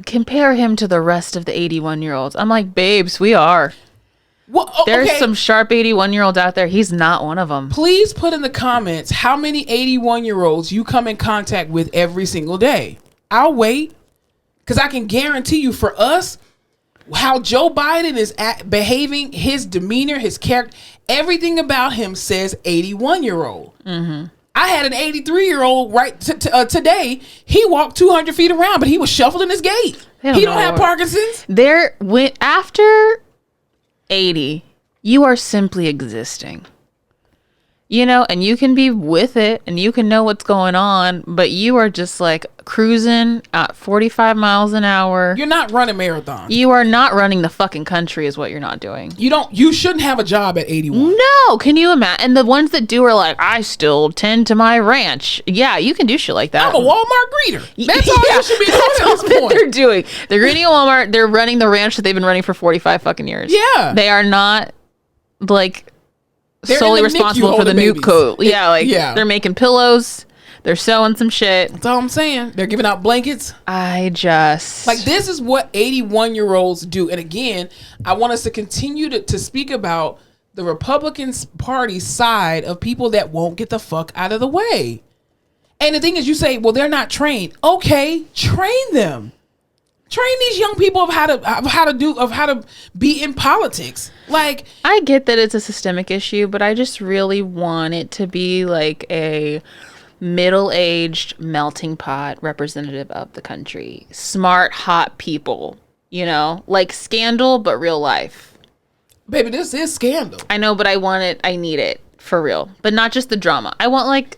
A: compare him to the rest of the 81-year-olds. I'm like, babes, we are.
B: Well,
A: There's some sharp 81-year-olds out there. He's not one of them.
B: Please put in the comments how many 81-year-olds you come in contact with every single day. I'll wait. Because I can guarantee you, for us, how Joe Biden is behaving, his demeanor, his character, everything about him says 81-year-old. Mm-hmm. I had an 83-year-old today. He walked 200 feet around, but he was shuffling his gait. He don't have Parkinson's.
A: After 80, you are simply existing. And you can be with it and you can know what's going on, but you are just like cruising at 45 miles an hour.
B: You're not running marathons.
A: You are not running the fucking country is what you're not doing.
B: You shouldn't have a job at 81.
A: No, can you imagine? And the ones that do are like, I still tend to my ranch. Yeah, you can do shit like that.
B: I'm a Walmart greeter. That's all you should be doing at this point.
A: They're doing. They're greeting a Walmart. They're running the ranch that they've been running for 45 fucking years.
B: Yeah.
A: They are not they're solely responsible for the new coat. They're making pillows. They're sewing some shit.
B: That's all I'm saying. They're giving out blankets. This is what 81-year-olds do. And again, I want us to continue to speak about the Republican Party side of people that won't get the fuck out of the way. And the thing is, you say, well, they're not trained. Okay, train them. Train these young people of how to be in politics. Like,
A: I get that it's a systemic issue, but I just really want it to be like a middle-aged melting pot representative of the country. Smart, hot people, like Scandal, but real life.
B: Baby, this is Scandal.
A: I know, but I want it. I need it for real, but not just the drama. I want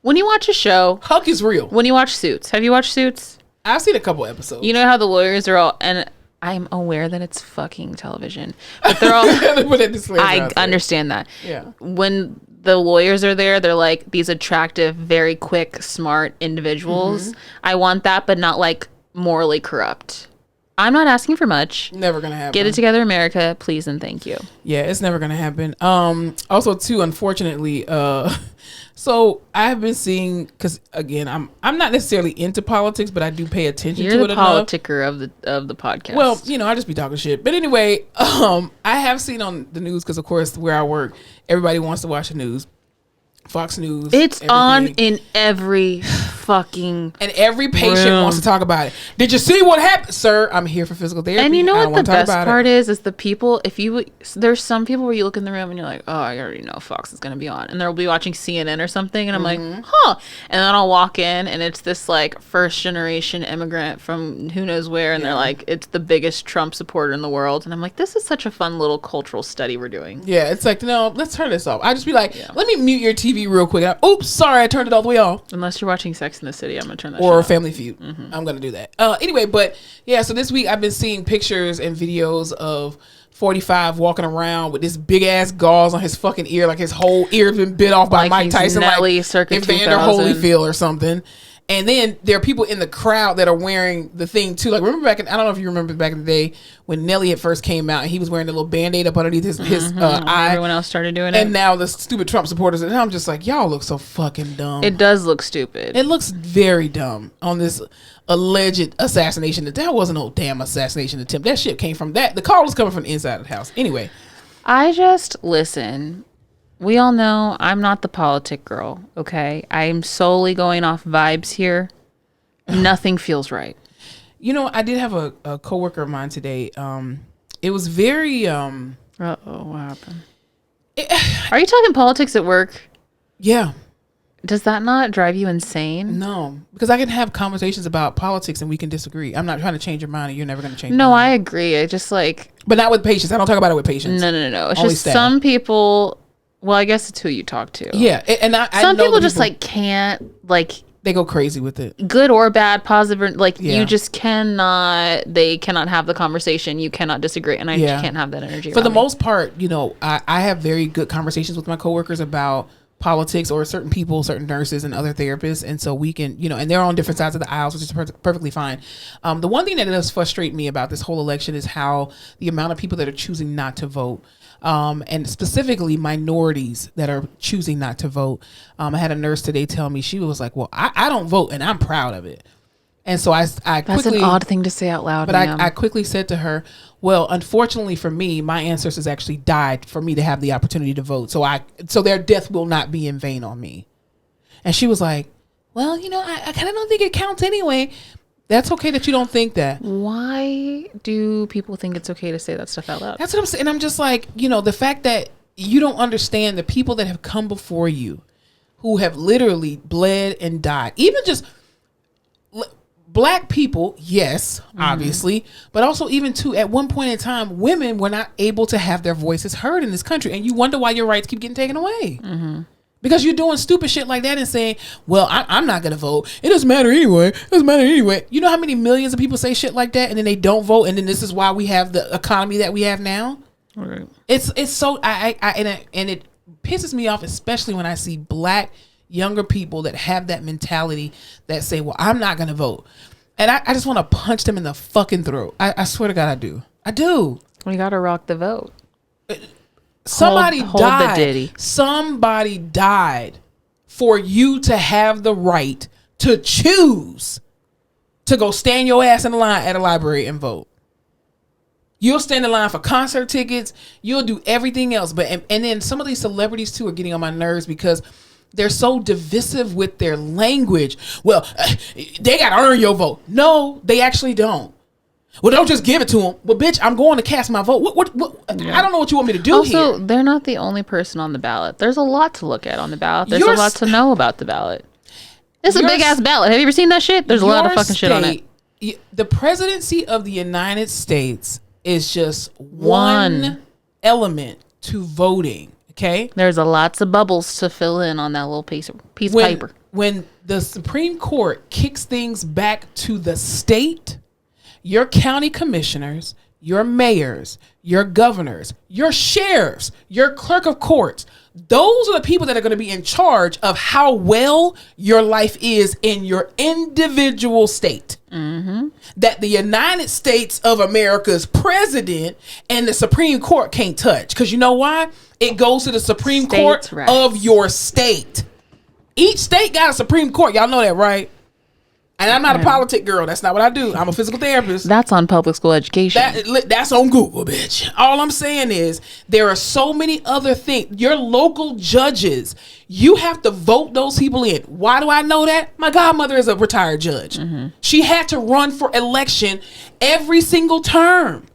A: when you watch a show,
B: Huck is real.
A: When you watch Suits, have you watched Suits?
B: I've seen a couple episodes.
A: You know how the lawyers are all, and I'm aware that it's fucking television, but they're all, I understand that.
B: Yeah. When
A: the lawyers are there, they're like these attractive, very quick, smart individuals. Mm-hmm. I want that, but not like morally corrupt. I'm not asking for much.
B: Never gonna happen.
A: Get it together, America, please and thank you.
B: Yeah, it's never gonna happen. Also, too, unfortunately, so I have been seeing, because again, I'm not necessarily into politics, but I do pay attention to it enough.
A: You're the politicker of the podcast.
B: Well, I just be talking shit. But anyway, I have seen on the news, because of course where I work, everybody wants to watch the news. Fox News.
A: It's everything. On in every fucking
B: and every patient wants to talk about it. Did you see what happened, sir? I'm here for physical therapy.
A: And you know what the best part is the people. There's some people where you look in the room and you're like, oh, I already know Fox is gonna be on, and they'll be watching CNN or something, and I'm like, huh. And then I'll walk in and it's this like first generation immigrant from who knows where, and they're like, it's the biggest Trump supporter in the world, and I'm like, this is such a fun little cultural study we're doing.
B: Yeah, it's like, no, let's turn this off. I just be like, let me mute your TV real quick. Oops, sorry, I turned it all the way off.
A: Unless you're watching Sex Sex in the City. I'm gonna turn that
B: or
A: shit off.
B: Family Feud. I'm gonna do that. Anyway, but yeah, so this week I've been seeing pictures and videos of 45 walking around with this big ass gauze on his fucking ear, like his whole ear's been bit off by Mike Tyson,
A: Nelly,
B: like
A: circa
B: Evander
A: 2000.
B: Holyfield or something. And then there are people in the crowd that are wearing the thing too. Like remember I don't know if you remember back in the day when Nelly had first came out and he was wearing a little Band-Aid up underneath his eye.
A: Everyone else started doing it.
B: And now the stupid Trump supporters, and I'm just like, y'all look so fucking dumb.
A: It does look stupid.
B: It looks very dumb on this alleged assassination. That wasn't no damn assassination attempt. That shit came from that. The call was coming from the inside of the house. Anyway.
A: Listen, we all know I'm not the politic girl, okay? I'm solely going off vibes here. Nothing feels right.
B: You know, I did have a coworker of mine today. It was very...
A: Uh-oh, what happened? Are you talking politics at work?
B: Yeah.
A: Does that not drive you insane?
B: No, because I can have conversations about politics and we can disagree. I'm not trying to change your mind and you're never going to change
A: No,
B: my mind.
A: I agree. I just like...
B: But not with patience. I don't talk about it with patience.
A: No. It's
B: Only
A: just
B: staff.
A: some people... Well, I guess it's who you talk to.
B: Yeah, and I
A: some
B: know
A: people just like can't, like...
B: They go crazy with it.
A: Good or bad, positive, or, like
B: Yeah.
A: you just cannot... They cannot have the conversation. You cannot disagree. And I just can't have that energy
B: For the
A: around me.
B: most part, you know, I have very good conversations with my coworkers about politics or certain people, certain nurses and other therapists. And so we can, you know, and they're on different sides of the aisles, which is perfectly fine. The one thing that does frustrate me about this whole election is how the amount of people that are choosing not to vote. And specifically minorities that are choosing not to vote. I had a nurse today tell me, she was like, well, I don't vote and I'm proud of it. And so I
A: That's
B: quickly,
A: an odd thing to say out loud.
B: but I quickly said to her, well, unfortunately for me, my ancestors actually died for me to have the opportunity to vote. So their death will not be in vain on me. And she was like, well, you know, I kind of don't think it counts anyway. That's okay that you don't think that.
A: Why do people think it's okay to say that stuff out loud?
B: That's what I'm saying. I'm just like, you know, the fact that you don't understand the people that have come before you who have literally bled and died. Even just black people, yes, obviously, but also even too, at one point in time, women were not able to have their voices heard in this country. And you wonder why your rights keep getting taken away. Because you're doing stupid shit like that and saying, well, I'm not going to vote. It doesn't matter anyway. It doesn't matter anyway. You know how many millions of people say shit like that and then they don't vote, and then this is why we have the economy that we have now?
A: Right.
B: It's so, and it pisses me off, especially when I see black younger people that have that mentality that say, well, I'm not going to vote. And I just want to punch them in the fucking throat. I swear to God, I do. I do.
A: We got to rock the vote.
B: Somebody
A: hold
B: died.
A: the ditty.
B: Somebody died for you to have the right to choose to go stand your ass in line at a library and vote. You'll stand in line for concert tickets. You'll do everything else. But and then some of these celebrities too are getting on my nerves because they're so divisive with their language. Well, they got to earn your vote. No, they actually don't. Well, don't just give it to them. Well, bitch, I'm going to cast my vote. What? Yeah. I don't know what you want me to do
A: also,
B: here.
A: They're not the only person on the ballot. There's a lot to look at on the ballot. There's
B: Your
A: a lot to know about the ballot. It's a big ass ballot. Have you ever seen that shit? There's a lot of fucking shit on it.
B: The presidency of the United States is just one element to voting. Okay,
A: there's a lots of bubbles to fill in on that little piece of paper.
B: When the Supreme Court kicks things back to the state, your county commissioners, your mayors, your governors, your sheriffs, your clerk of courts, those are the people that are going to be in charge of how well your life is in your individual state. That the United States of America's president and the Supreme Court can't touch. Because you know why? It goes to the Supreme Court of your state. Each state got a Supreme Court. Y'all know that, right? And I'm not a politic girl. That's not what I do. I'm a physical therapist.
A: That's on public school education.
B: That's on Google, bitch. All I'm saying is there are so many other things. Your local judges, you have to vote those people in. Why do I know that? My godmother is a retired judge. She had to run for election every single term.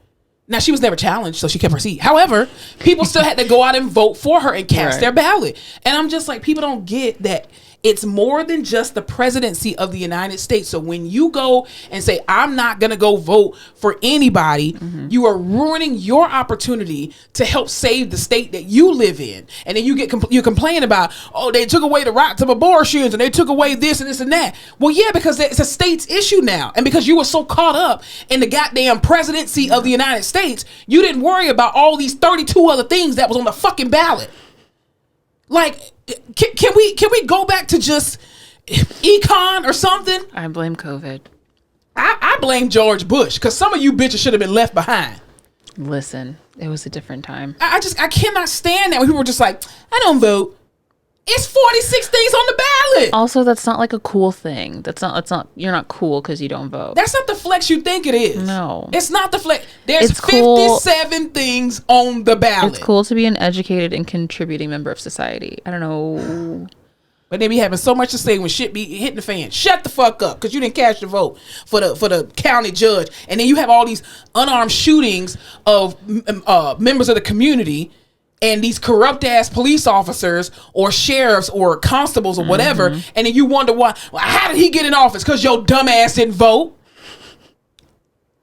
B: Now, she was never challenged, so she kept her seat. However, people still had to go out and vote for her and cast their ballot. And I'm just like, people don't get that It's more than just the presidency of the United States. So when you go and say, I'm not going to go vote for anybody, you are ruining your opportunity to help save the state that you live in. And then you complain about, oh, they took away the rights of abortions and they took away this and this and that. Well, yeah, because it's a state's issue now. And because you were so caught up in the goddamn presidency of the United States, you didn't worry about all these 32 other things that was on the fucking ballot. Like, can we go back to just econ or something?
A: I blame COVID.
B: I blame George Bush, because some of you bitches should have been left behind.
A: Listen, it was a different time.
B: I cannot stand that when people are just like, I don't vote. It's 46 things on the ballot.
A: Also, that's not like a cool thing. That's not. You're not cool because you don't vote.
B: That's not the flex you think it is.
A: No,
B: it's not the flex. There's 57 things on the ballot.
A: It's cool to be an educated and contributing member of society. I don't know.
B: But they be having so much to say when shit be hitting the fan. Shut the fuck up, because you didn't cast your vote for the county judge, and then you have all these unarmed shootings of members of the community. And these corrupt ass police officers or sheriffs or constables or whatever, and then you wonder why. Well, how did he get in office? Because your dumb ass didn't vote.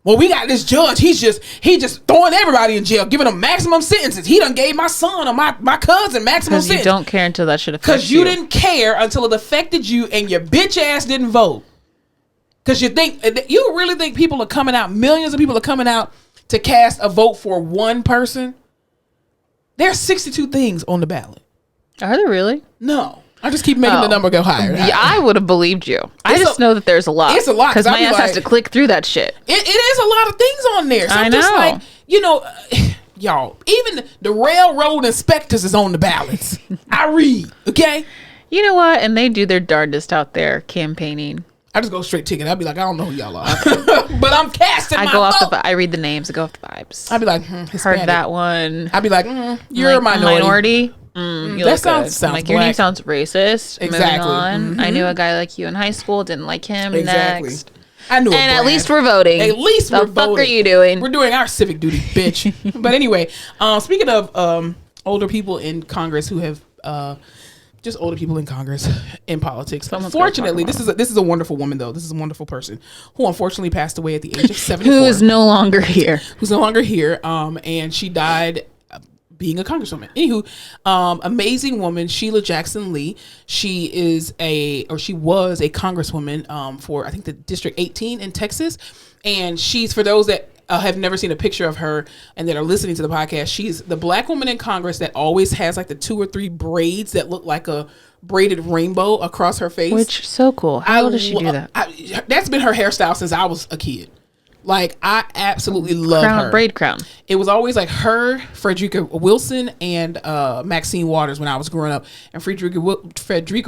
B: Well, we got this judge. He just throwing everybody in jail, giving them maximum sentences. He done gave my son or my cousin maximum sentence.
A: Because you don't care until that should affect you.
B: Because you didn't care until it affected you, and your bitch ass didn't vote. Because you really think people are coming out? Millions of people are coming out to cast a vote for one person. There's 62 things on the ballot.
A: Are there really?
B: No. I just keep making the number go higher.
A: Yeah, I would have believed you. I just know that there's a lot.
B: It's a lot.
A: Because my ass has to click through that shit.
B: It is a lot of things on there. So
A: I
B: I'm
A: know.
B: just like, y'all, even the railroad inspectors is on the ballots. I read, okay?
A: You know what? And they do their darndest out there campaigning.
B: I just go straight ticket. I'd be like, I don't know who y'all are. But I'm casting my vote.
A: I read the names. I go off the vibes.
B: I'd be like, Hispanic.
A: Heard that one.
B: I'd be like, you're like, a minority.
A: That sounds like your name sounds racist.
B: Exactly.
A: Moving on. I knew a guy like you in high school. Didn't like him.
B: Exactly.
A: Next.
B: I knew.
A: And at least we're voting.
B: At least we're voting.
A: The fuck are you doing?
B: We're doing our civic duty, bitch. But anyway, speaking of older people in Congress who have just older people in Congress in politics. Unfortunately, this is a wonderful woman though. This is a wonderful person who unfortunately passed away at the age of 74.
A: Who is no longer here.
B: Who's no longer here. And she died being a congresswoman. Anywho, amazing woman, Sheila Jackson Lee. She was a congresswoman for I think the District 18 in Texas. And she's, for those that have never seen a picture of her and that are listening to the podcast, she's the black woman in Congress that always has like the 2 or 3 braids that look like a braided rainbow across her face.
A: Which so cool. How does she do that?
B: That's been her hairstyle since I was a kid. Like, I absolutely love her.
A: Braid crown.
B: It was always like her, Frederica Wilson, and Maxine Waters when I was growing up. And Frederica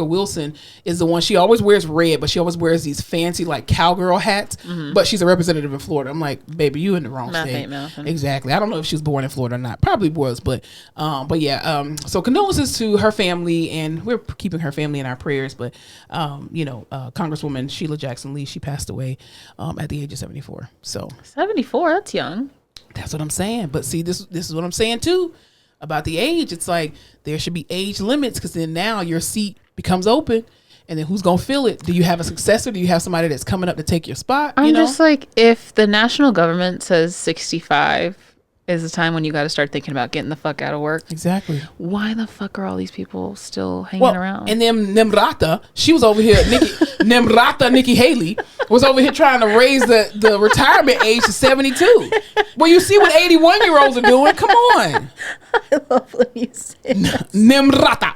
B: Wilson is the one, she always wears red, but she always wears these fancy like cowgirl hats. But she's a representative in Florida. I'm like, baby, you in the wrong state. Exactly. I don't know if she was born in Florida or not. Probably was, but yeah. So condolences to her family, and we're keeping her family in our prayers. But Congresswoman Sheila Jackson Lee, she passed away at the age of 74. So
A: 74, that's young.
B: That's what I'm saying. But see, this is what I'm saying too about the age. It's like there should be age limits, because then now your seat becomes open, and then who's gonna fill it? Do you have a successor? Do you have somebody that's coming up to take your spot?
A: I'm just like, if the national government says 65 is the time when you got to start thinking about getting the fuck out of work.
B: Exactly.
A: Why the fuck are all these people still hanging around?
B: And then Nimrata, she was over here, Nikki Haley was over here trying to raise the retirement age to 72. Well, you see what 81-year-olds are doing. Come on.
A: I love when you say
B: Nimrata.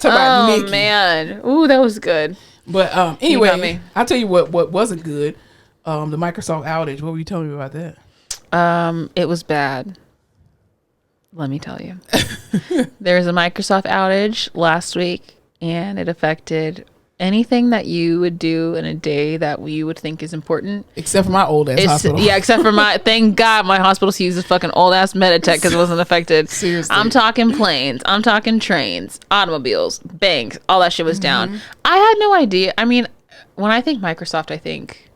A: Oh, man. Ooh, that was good.
B: But anyway, I'll tell you what wasn't good. The Microsoft outage. What were you telling me about that?
A: It was bad. Let me tell you. There was a Microsoft outage last week, and it affected anything that you would do in a day that you would think is important.
B: Except for my old ass hospital.
A: Yeah, except for thank God my hospital uses fucking old ass Meditech because it wasn't affected.
B: Seriously.
A: I'm talking planes. I'm talking trains, automobiles, banks, all that shit was down. I had no idea. I mean, when I think Microsoft, I think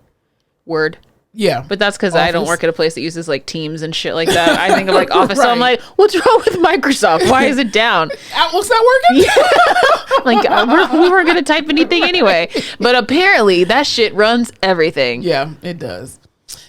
A: Word.
B: Yeah.
A: But that's because I don't work at a place that uses like Teams and shit like that. I think of like Office. So I'm like, what's wrong with Microsoft? Why is it down?
B: Outlook's not working?
A: Yeah. Like, we weren't going to type anything anyway. But apparently that shit runs everything.
B: Yeah, it does.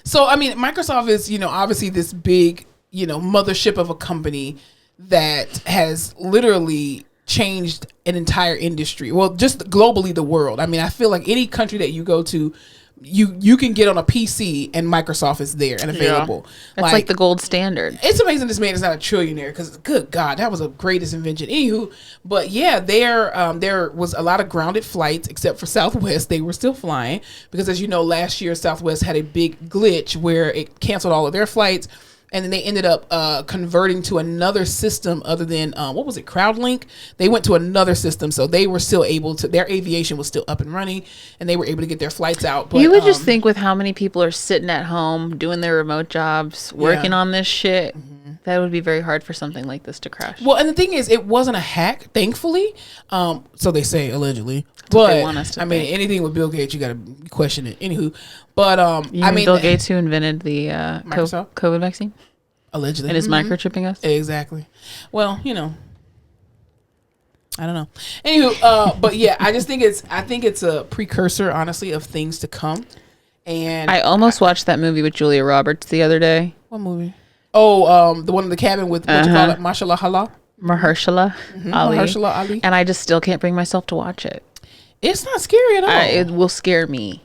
B: So, I mean, Microsoft is, obviously this big, mothership of a company that has literally changed an entire industry. Well, just globally, the world. I mean, I feel like any country that you go to, you can get on a PC and Microsoft is there and available.
A: Yeah. That's like the gold standard.
B: It's amazing this man is not a trillionaire because, good God, that was a greatest invention. Anywho, but yeah, there was a lot of grounded flights except for Southwest. They were still flying because, as you know, last year Southwest had a big glitch where it canceled all of their flights. And then they ended up converting to another system other than, what was it, CrowdLink? They went to another system, so they were still able to, their aviation was still up and running, and they were able to get their flights out. But
A: you would just think with how many people are sitting at home, doing their remote jobs, working on this shit, that would be very hard for something like this to crash.
B: Well, and the thing is, it wasn't a hack, thankfully. So they say, allegedly. But,
A: they want us to
B: mean, anything with Bill Gates, you got to question it. Anywho, but,
A: Bill Gates who invented the COVID vaccine?
B: Allegedly.
A: And is microchipping us?
B: Exactly. Well, I don't know. Anywho, but yeah, I think it's a precursor, honestly, of things to come. And
A: I almost watched that movie with Julia Roberts the other day.
B: What movie? Oh, the one in the cabin with, what you call it, Mahershala Ali.
A: And I just still can't bring myself to watch it.
B: It's not scary at all.
A: It will scare me.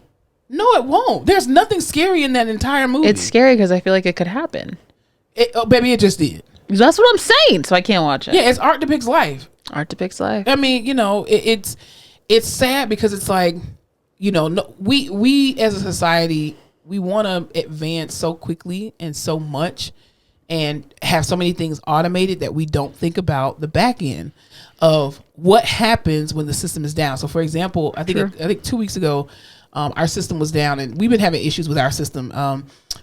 B: No, it won't. There's nothing scary in that entire movie.
A: It's scary because I feel like it could happen.
B: Baby, it just did.
A: That's what I'm saying. So I can't watch it.
B: Yeah, it's art depicts life.
A: Art depicts life.
B: I mean, it's sad because it's like, we as a society, we want to advance so quickly and so much and have so many things automated that we don't think about the back end of what happens when the system is down. So, for example, I think 2 weeks ago, our system was down, and we've been having issues with our system,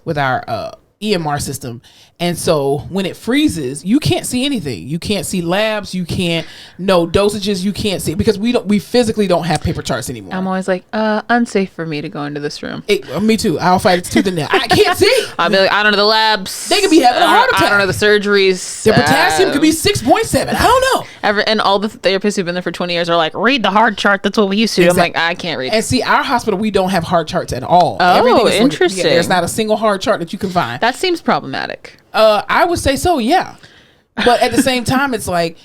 B: with our EMR system. And so when it freezes, you can't see anything. You can't see labs. You can't know dosages. You can't see because we physically don't have paper charts anymore.
A: I'm always like, unsafe for me to go into this room.
B: Me too. I'll fight it tooth and nail. I can't see.
A: I'll be like, I don't know the labs.
B: They could be having a heart attack.
A: I don't know the surgeries.
B: Their potassium could be 6.7. I don't know.
A: And all the therapists who've been there for 20 years are like, read the hard chart. That's what we used to do.
B: Exactly.
A: I'm like, I can't read.
B: And see, our hospital, we don't have hard charts at all.
A: Oh, interesting.
B: There's not a single hard chart that you can find.
A: That seems problematic.
B: I would say so, yeah. But at the same time, it's like,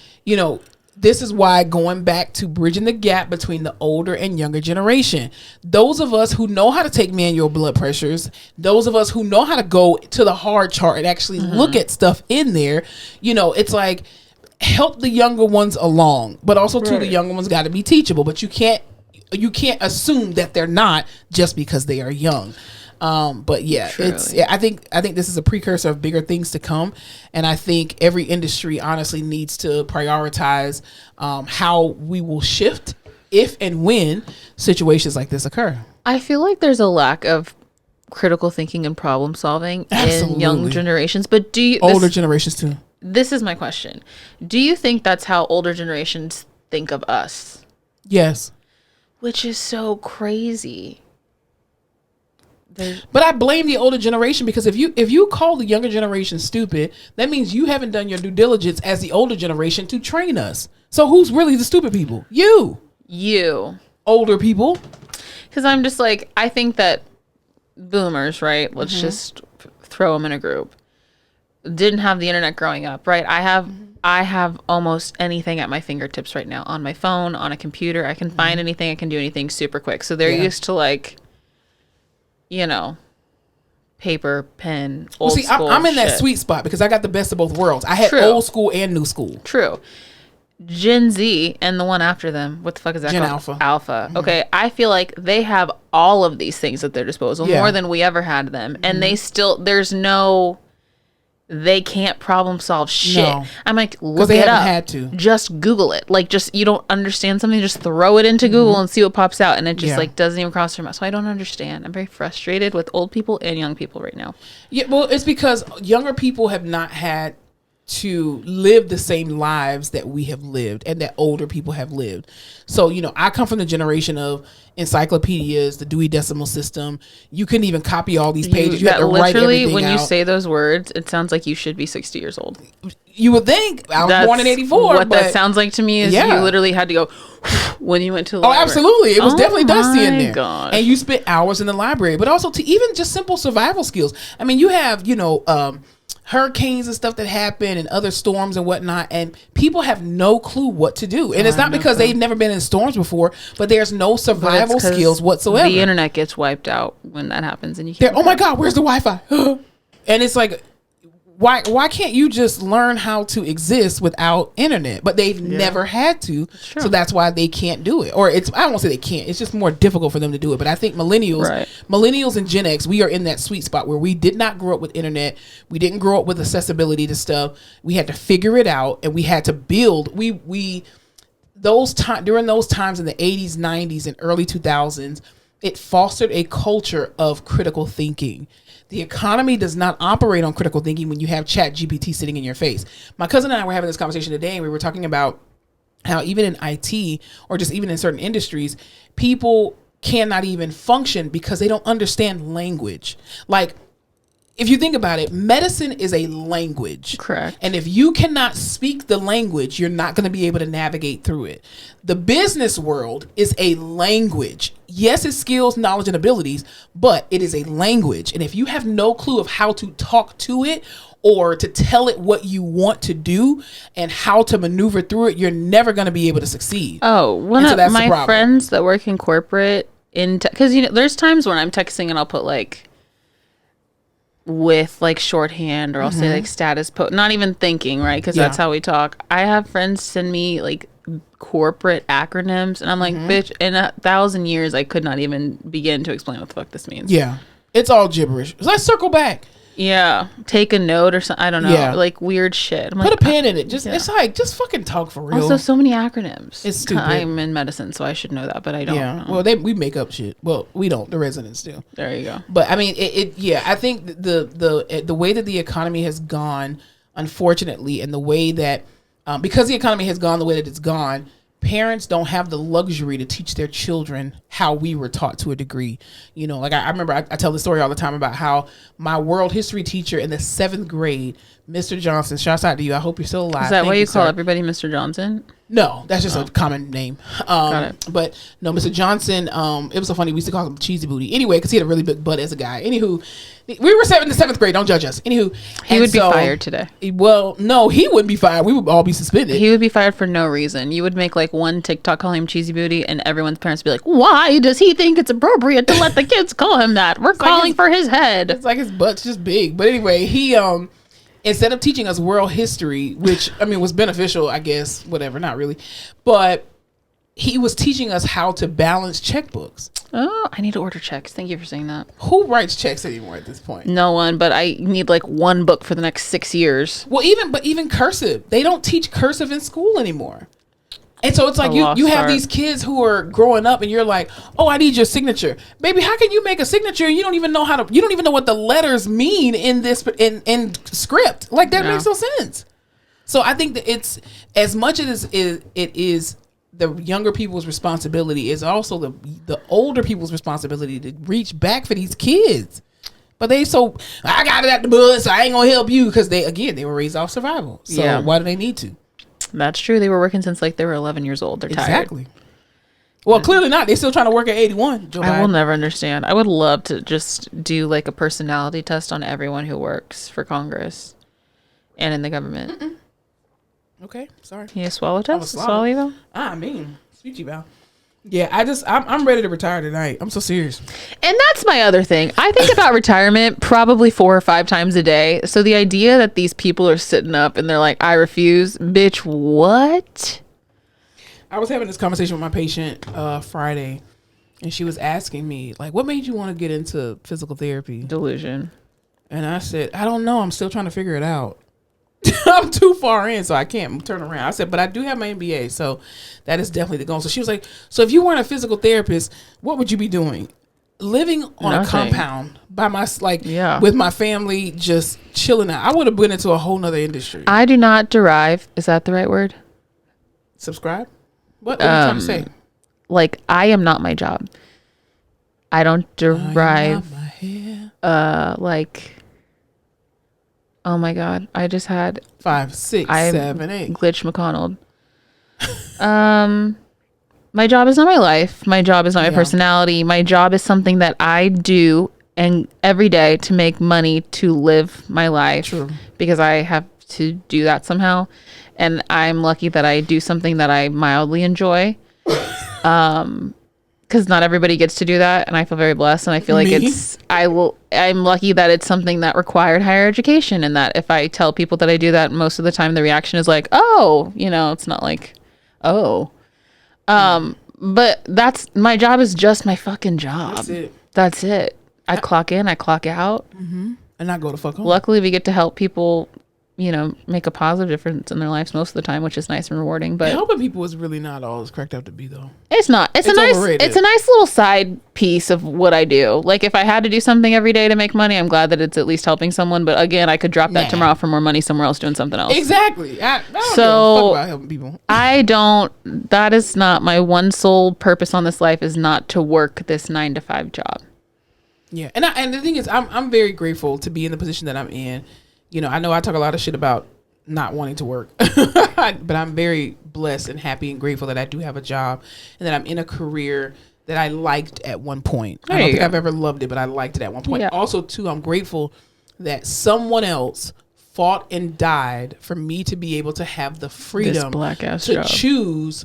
B: this is why going back to bridging the gap between the older and younger generation. Those of us who know how to take manual blood pressures, those of us who know how to go to the hard chart and actually look at stuff in there, it's like help the younger ones along, but also too, the younger ones got to be teachable. But you can't assume that they're not just because they are young. But yeah, I think this is a precursor of bigger things to come. And I think every industry honestly needs to prioritize, how we will shift if and when situations like this occur.
A: I feel like there's a lack of critical thinking and problem solving in young generations, but
B: older generations too.
A: This is my question. Do you think that's how older generations think of us?
B: Yes.
A: Which is so crazy.
B: But I blame the older generation because if you call the younger generation stupid, that means you haven't done your due diligence as the older generation to train us. So who's really the stupid people? You older people. Because
A: I'm just like, I think that boomers, right? Let's just throw them in a group. Didn't have the internet growing up, right? I have almost anything at my fingertips right now on my phone, on a computer. I can find anything. I can do anything super quick. So they're used to like, paper, pen, old school.
B: I'm in that sweet spot because I got the best of both worlds. I had old school and new school.
A: True. Gen Z and the one after them, what the fuck is that
B: Gen
A: called? Alpha. Okay, I feel like they have all of these things at their disposal, more than we ever had them. And they can't problem solve shit. No. I'm like, look it up.
B: Had to.
A: Just Google it. Like, you don't understand something, just throw it into Google and see what pops out. And it just doesn't even cross your mind. So I don't understand. I'm very frustrated with old people and young people right now.
B: Yeah, well, it's because younger people have not had to live the same lives that we have lived and that older people have lived. So, you know, I come from the generation of encyclopedias, the Dewey Decimal System. You couldn't even copy all these pages. You had to write everything
A: when
B: out.
A: you say those words, it sounds like you should be 60 years old.
B: You would think. I was born in 84.
A: What that sounds like to me is you literally had to go when you went to the library.
B: Absolutely. It was definitely dusty in there.
A: Gosh.
B: And you spent hours in the library. But also to even just simple survival skills. I mean, you have, you know, hurricanes and stuff that happen and other storms and whatnot, and people have no clue what to do. And it's not because they've never been in storms before, but there's no survival skills whatsoever.
A: The internet gets wiped out when that happens, and you
B: can't. Oh my God, where's the Wi-Fi? And it's like, why can't you just learn how to exist without internet? But they've never had to, so that's why they can't do it. Or it's, I won't say they can't. It's just more difficult for them to do it. But I think millennials and Gen X, we are in that sweet spot where we did not grow up with internet. We didn't grow up with accessibility to stuff. We had to figure it out, and we had to build. During those times in the 80s, 90s, and early 2000s, it fostered a culture of critical thinking. The economy does not operate on critical thinking when you have Chat GPT sitting in your face. My cousin and I were having this conversation today, and we were talking about how even in IT or just even in certain industries, people cannot even function because they don't understand language. Like, if you think about it, medicine is a language.
A: Correct.
B: And if you cannot speak the language, you're not going to be able to navigate through it. The business world is a language. Yes, it's skills, knowledge, and abilities, but it is a language. And if you have no clue of how to talk to it or to tell it what you want to do and how to maneuver through it, you're never going to be able to succeed.
A: Oh, one of my friends that work in corporate, because you know, there's times when I'm texting and I'll put like with like shorthand, or I'll say like status post, not even thinking, right? Because that's how we talk. I have friends send me like corporate acronyms, and I'm like, bitch, in 1,000 years I could not even begin to explain what the fuck this means.
B: Yeah, it's all gibberish. Let's circle back.
A: Yeah, take a note or something. I don't know, like weird shit.
B: Put a pen in it. Just it's like, just fucking talk for real.
A: Also, so many acronyms.
B: It's stupid.
A: I'm in medicine, so I should know that, but I don't.
B: Yeah. Well, we make up shit. Well, we don't. The residents do.
A: There you go.
B: But I mean, I think the way that the economy has gone, unfortunately, and the way that because the economy has gone the way that it's gone, parents don't have the luxury to teach their children how we were taught to a degree. You know, like I remember I tell the story all the time about how my world history teacher in the 7th grade, Mr. Johnson, shouts out to you. I hope you're still alive.
A: Is that why you call everybody Mr. Johnson?
B: No, that's just a common name. Got it. But no, Mr. Johnson, it was so funny. We used to call him Cheesy Booty. Anyway, because he had a really big butt as a guy. Anywho, we were in the 7th grade. Don't judge us. Anywho.
A: He would be fired today.
B: Well, no, he wouldn't be fired. We would all be suspended.
A: He would be fired for no reason. You would make like one TikTok calling him Cheesy Booty, and everyone's parents would be like, why does he think it's appropriate to let the kids call him that? We're calling for his head.
B: It's like his butt's just big. But anyway, he instead of teaching us world history, which I mean was beneficial, I guess, whatever, not really, but he was teaching us how to balance checkbooks.
A: Oh, I need to order checks. Thank you for saying that.
B: Who writes checks anymore at this point?
A: No one, but I need like one book for the next 6 years.
B: Well, even cursive. They don't teach cursive in school anymore. And so it's like you have these kids who are growing up and you're like, oh, I need your signature. Baby, how can you make a signature and you don't even know what the letters mean in this in script? Like that makes no sense. So I think that it's as much as it is the younger people's responsibility, is also the older people's responsibility to reach back for these kids. But I got it at the bud, so I ain't gonna help you, because they were raised off survival. So why do they need to?
A: That's true. They were working since like they were 11 years old. They're tired.
B: Exactly. Well, clearly not. They're still trying to work at 81.
A: I will never understand. I would love to just do like a personality test on everyone who works for Congress and in the government.
B: Mm-mm. Okay, sorry.
A: Can you swallow test? Swallow you?
B: I mean, sweet you, Val. Yeah, I'm ready to retire tonight. I'm so serious.
A: And that's my other thing. I think about retirement probably 4 or 5 times a day. So the idea that these people are sitting up and they're like, I refuse, bitch, what?
B: I was having this conversation with my patient Friday, and she was asking me, like, what made you want to get into physical therapy?
A: Delusion.
B: And I said, I don't know. I'm still trying to figure it out. I'm too far in, so I can't turn around. I said, but I do have my MBA, so that is definitely the goal. So she was like, so if you weren't a physical therapist, what would you be doing? living on a compound by with my family, just chilling out. I would have been into a whole nother industry.
A: I do not derive. Is that the right word?
B: Subscribe? What are you trying to say?
A: Like, I am not my job. I don't derive. Like, oh my God. I just had
B: 5, 6, 7, 8.
A: Glitch McConnell. My job is not my life. My job is not my personality. My job is something that I do and every day to make money to live my life. True. Because I have to do that somehow. And I'm lucky that I do something that I mildly enjoy. Because not everybody gets to do that, and I feel very blessed. And I feel like I'm lucky that it's something that required higher education, and that if I tell people that I do that, most of the time the reaction is like, "Oh," it's not like, "Oh." But my job is just my fucking job. That's it. I clock in, I clock out,
B: and I go to fuck home.
A: Luckily, we get to help people. Make a positive difference in their lives most of the time, which is nice and rewarding. But
B: helping people is really not all it's cracked up to be, though.
A: It's not. It's a nice little side piece of what I do. Like, if I had to do something every day to make money, I'm glad that it's at least helping someone. But again, I could drop that tomorrow for more money somewhere else doing something else.
B: Exactly. I don't give a fuck about helping people.
A: I don't. That is not my one sole purpose on this life. Is not to work this 9-to-5 job.
B: Yeah, and the thing is, I'm very grateful to be in the position that I'm in. I know I talk a lot of shit about not wanting to work, but I'm very blessed and happy and grateful that I do have a job and that I'm in a career that I liked at one point. I don't think I've ever loved it, but I liked it at one point. Yeah. Also, too, I'm grateful that someone else fought and died for me to be able to have the freedom to choose,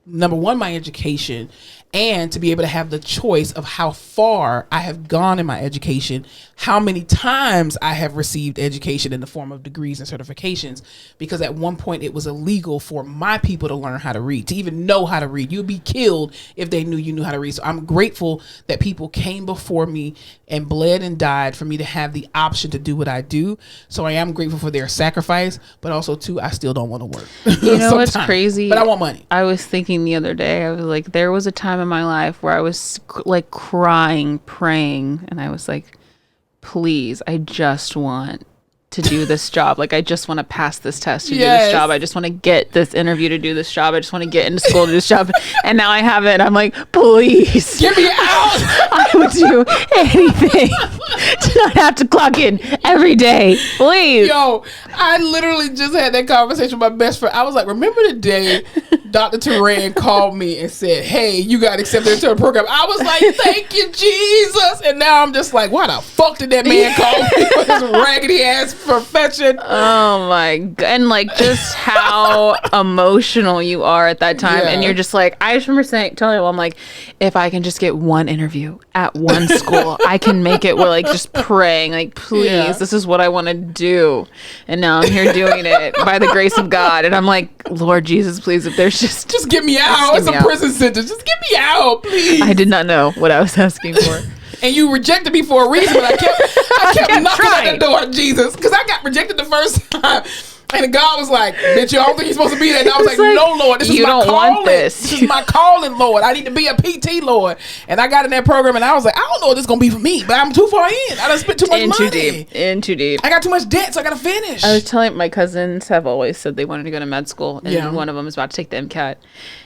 B: number one, my education, and to be able to have the choice of how far I have gone in my education, how many times I have received education in the form of degrees and certifications, because at one point it was illegal for my people to learn how to read, to even know how to read. You'd be killed if they knew you knew how to read. So I'm grateful that people came before me and bled and died for me to have the option to do what I do. So I am grateful for their sacrifice, but also too, I still don't want to work.
A: You know what's crazy?
B: But I want money.
A: I was thinking the other day, I was like, there was a time in my life where I was like crying, praying, and I was like, please, I just want to do this job. Like, I just want to pass this test to do this job. I just want to get this interview to do this job. I just want to get into school to do this job. And now I have it. I'm like, please
B: get me out.
A: I would do anything to not have to clock in every day. Please.
B: Yo, I literally just had that conversation with my best friend. I was like, remember the day Dr. Turan called me and said, hey, you got accepted into a program? I was like, thank you, Jesus. And now I'm just like, why the fuck did that man call me for his raggedy ass profession?
A: Oh my God. And like, just how emotional you are at that time. And you're just like, I just remember telling him, I'm like, if I can just get one interview at one school, I can make it. We're like just praying, like, please, this is what I want to do. And now I'm here doing it by the grace of God. And I'm like, Lord Jesus, please, if there's
B: just get me out. It's a prison sentence. Just get me out, please.
A: I did not know what I was asking for.
B: And you rejected me for a reason, but I kept knocking at the door of Jesus, because I got rejected the first time. And God was like, bitch, you don't think you're supposed to be there? And I was like, no, Lord, this is my calling. This is my calling, Lord. I need to be a PT, Lord. And I got in that program, and I was like, I don't know what this is going to be for me, but I'm too far in. I done spent too much money.
A: In too deep.
B: I got too much debt, so I got to finish.
A: I was telling my cousins have always said they wanted to go to med school, and one of them is about to take the MCAT.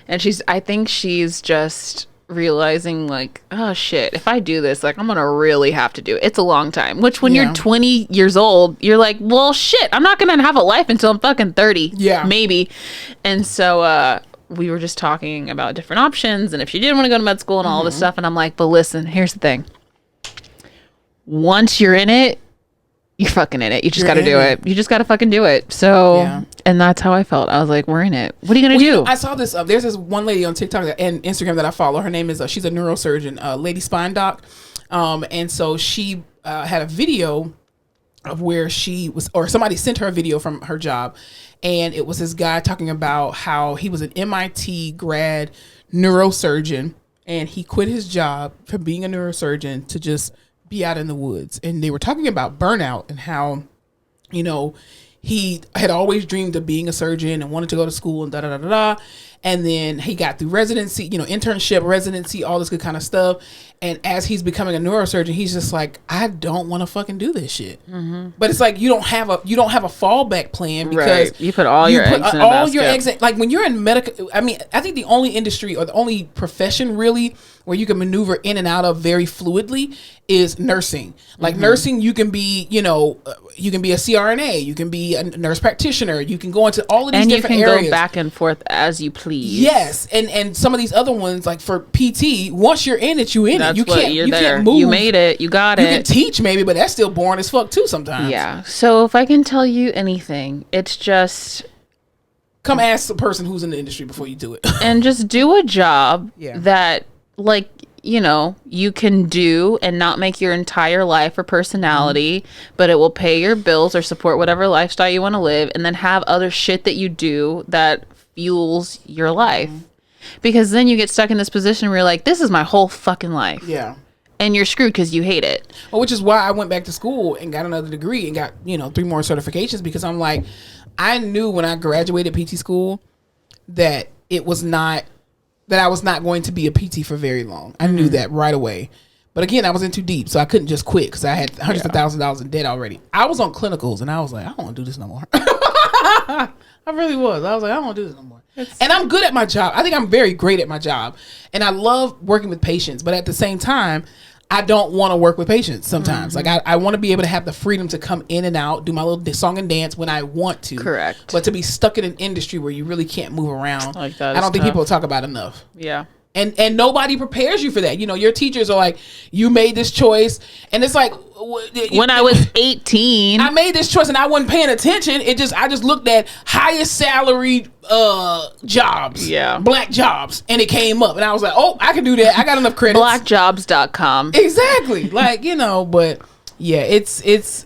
A: And I think she's just realizing like, oh shit, if I do this, like, I'm gonna really have to do it. It's a long time, which when you're 20 years old, you're like, well shit, I'm not gonna have a life until I'm fucking 30, maybe. And so we were just talking about different options, and if she didn't want to go to med school and all this stuff, and I'm like, but listen, here's the thing, once you're in it, you're fucking in it. You just got to do it. You just got to fucking do it. So, and that's how I felt. I was like, we're in it. What are you going to do?
B: I saw this. There's this one lady on TikTok and Instagram that I follow. Her name is, she's a neurosurgeon, Lady Spine Doc. And so she had a video of where she was, or somebody sent her a video from her job. And it was this guy talking about how he was an MIT grad neurosurgeon. And he quit his job from being a neurosurgeon to just be out in the woods. And they were talking about burnout and how, he had always dreamed of being a surgeon and wanted to go to school and And then he got through residency, internship, residency, all this good kind of stuff. And as he's becoming a neurosurgeon, he's just like, I don't want to fucking do this shit. But it's like you don't have a fallback plan because
A: you put all your eggs in a basket.
B: Like when you're in medical, I mean, I think the only industry or the only profession really where you can maneuver in and out of very fluidly is nursing. Like nursing, you can be, you can be a CRNA, you can be a nurse practitioner, you can go into all of these different areas. And you can
A: go back and forth as you please.
B: Yes, and some of these other ones, like for PT, once you're in it, you in it. You can't move.
A: You made it. You got it.
B: You can teach maybe, but that's still boring as fuck too sometimes.
A: Yeah. So if I can tell you anything, it's just
B: come ask the person who's in the industry before you do it,
A: and just do a job that, like, you can do and not make your entire life or personality, but it will pay your bills or support whatever lifestyle you want to live, and then have other shit that you do that fuels your life. Because then you get stuck in this position where you're like, this is my whole fucking life.
B: Yeah.
A: And you're screwed because you hate it.
B: Well, which is why I went back to school and got another degree and got, 3 more certifications, because I'm like, I knew when I graduated PT school that I was not going to be a PT for very long. I knew that right away. But again, I was in too deep, so I couldn't just quit because I had hundreds of thousands of dollars in debt already. I was on clinicals and I was like, I don't want to do this no more. I really was. I was like, I don't want to do this no more. And I'm good at my job. I think I'm very great at my job. And I love working with patients. But at the same time, I don't want to work with patients sometimes. Like, I want to be able to have the freedom to come in and out, do my little song and dance when I want to.
A: Correct.
B: But to be stuck in an industry where you really can't move around,
A: like that,
B: I don't think people talk about enough.
A: Yeah.
B: And nobody prepares you for that. Your teachers are like, you made this choice. And it's like,
A: when I was 18,
B: I made this choice and I wasn't paying attention. I just looked at highest salaried jobs, black jobs, and it came up. And I was like, oh, I can do that. I got enough credits.
A: Blackjobs.com.
B: Exactly. Like, but yeah, it's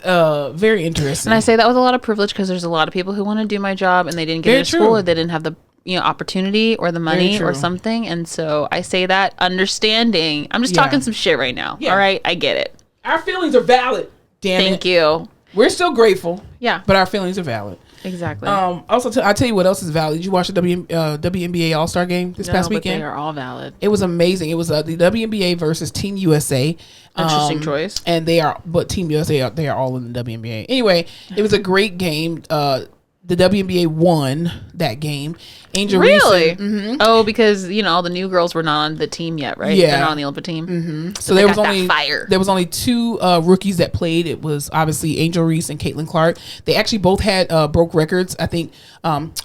B: very interesting.
A: And I say that with a lot of privilege because there's a lot of people who want to do my job and they didn't get into school or they didn't have the opportunity or the money or something. And so I say that understanding. I'm just talking some shit right now. All right. I get it.
B: Our feelings are valid. Damn it.
A: Thank you.
B: We're still grateful.
A: Yeah.
B: But our feelings are valid.
A: Exactly.
B: Also, I'll tell you what else is valid. Did you watch the WNBA All-Star game this past weekend?
A: They are all valid.
B: It was amazing. It was the WNBA versus Team USA.
A: Interesting choice.
B: And but Team USA, they are all in the WNBA. Anyway, it was a great game. The WNBA won that game. Angel
A: really?
B: Reese.
A: Oh, because all the new girls were not on the team yet, right?
B: Yeah,
A: they're not on the Olympic team.
B: So there was only 2 rookies that played. It was obviously Angel Reese and Caitlin Clark. They actually both had broke records. I think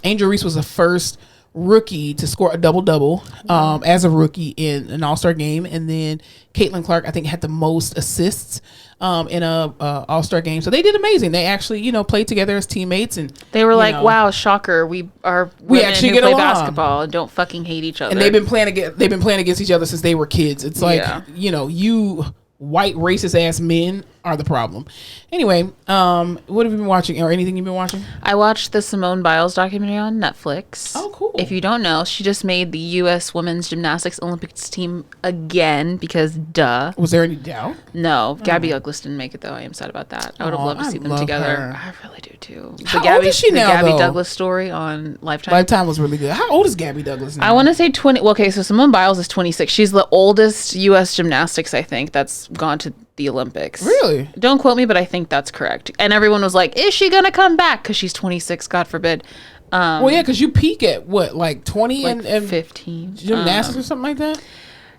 B: Angel Reese was the first rookie to score a double-double as a rookie in an all-star game, and then Caitlin Clark I think had the most assists in a all-star game. So they did amazing. They actually played together as teammates, and
A: they were like, wow, shocker, we actually
B: get
A: play
B: along.
A: Basketball and don't fucking hate each other.
B: And they've been playing against each other since they were kids. It's like you white racist ass men are the problem. Anyway, what have you been watching, or anything you've been watching?
A: I watched the Simone Biles documentary on Netflix.
B: Oh, cool.
A: If you don't know, she just made the U.S. Women's Gymnastics Olympics team again because duh.
B: Was there any doubt?
A: No, Gabby Douglas didn't make it though. I am sad about that. I would have loved to see them together.
B: Her.
A: I really do too.
B: How old is she now?
A: The Gabby Douglas story on Lifetime.
B: Lifetime was really good. How old is Gabby Douglas now?
A: I want to say 20. Well, okay, so Simone Biles is 26. She's the oldest U.S. gymnastics, I think, that's gone to the Olympics.
B: Really?
A: Don't quote me, but I think that's correct. And everyone was like, is she gonna come back? Because she's 26, God forbid.
B: Well, yeah, because you peak at what, like 20
A: and
B: 15 gymnastics or something like that?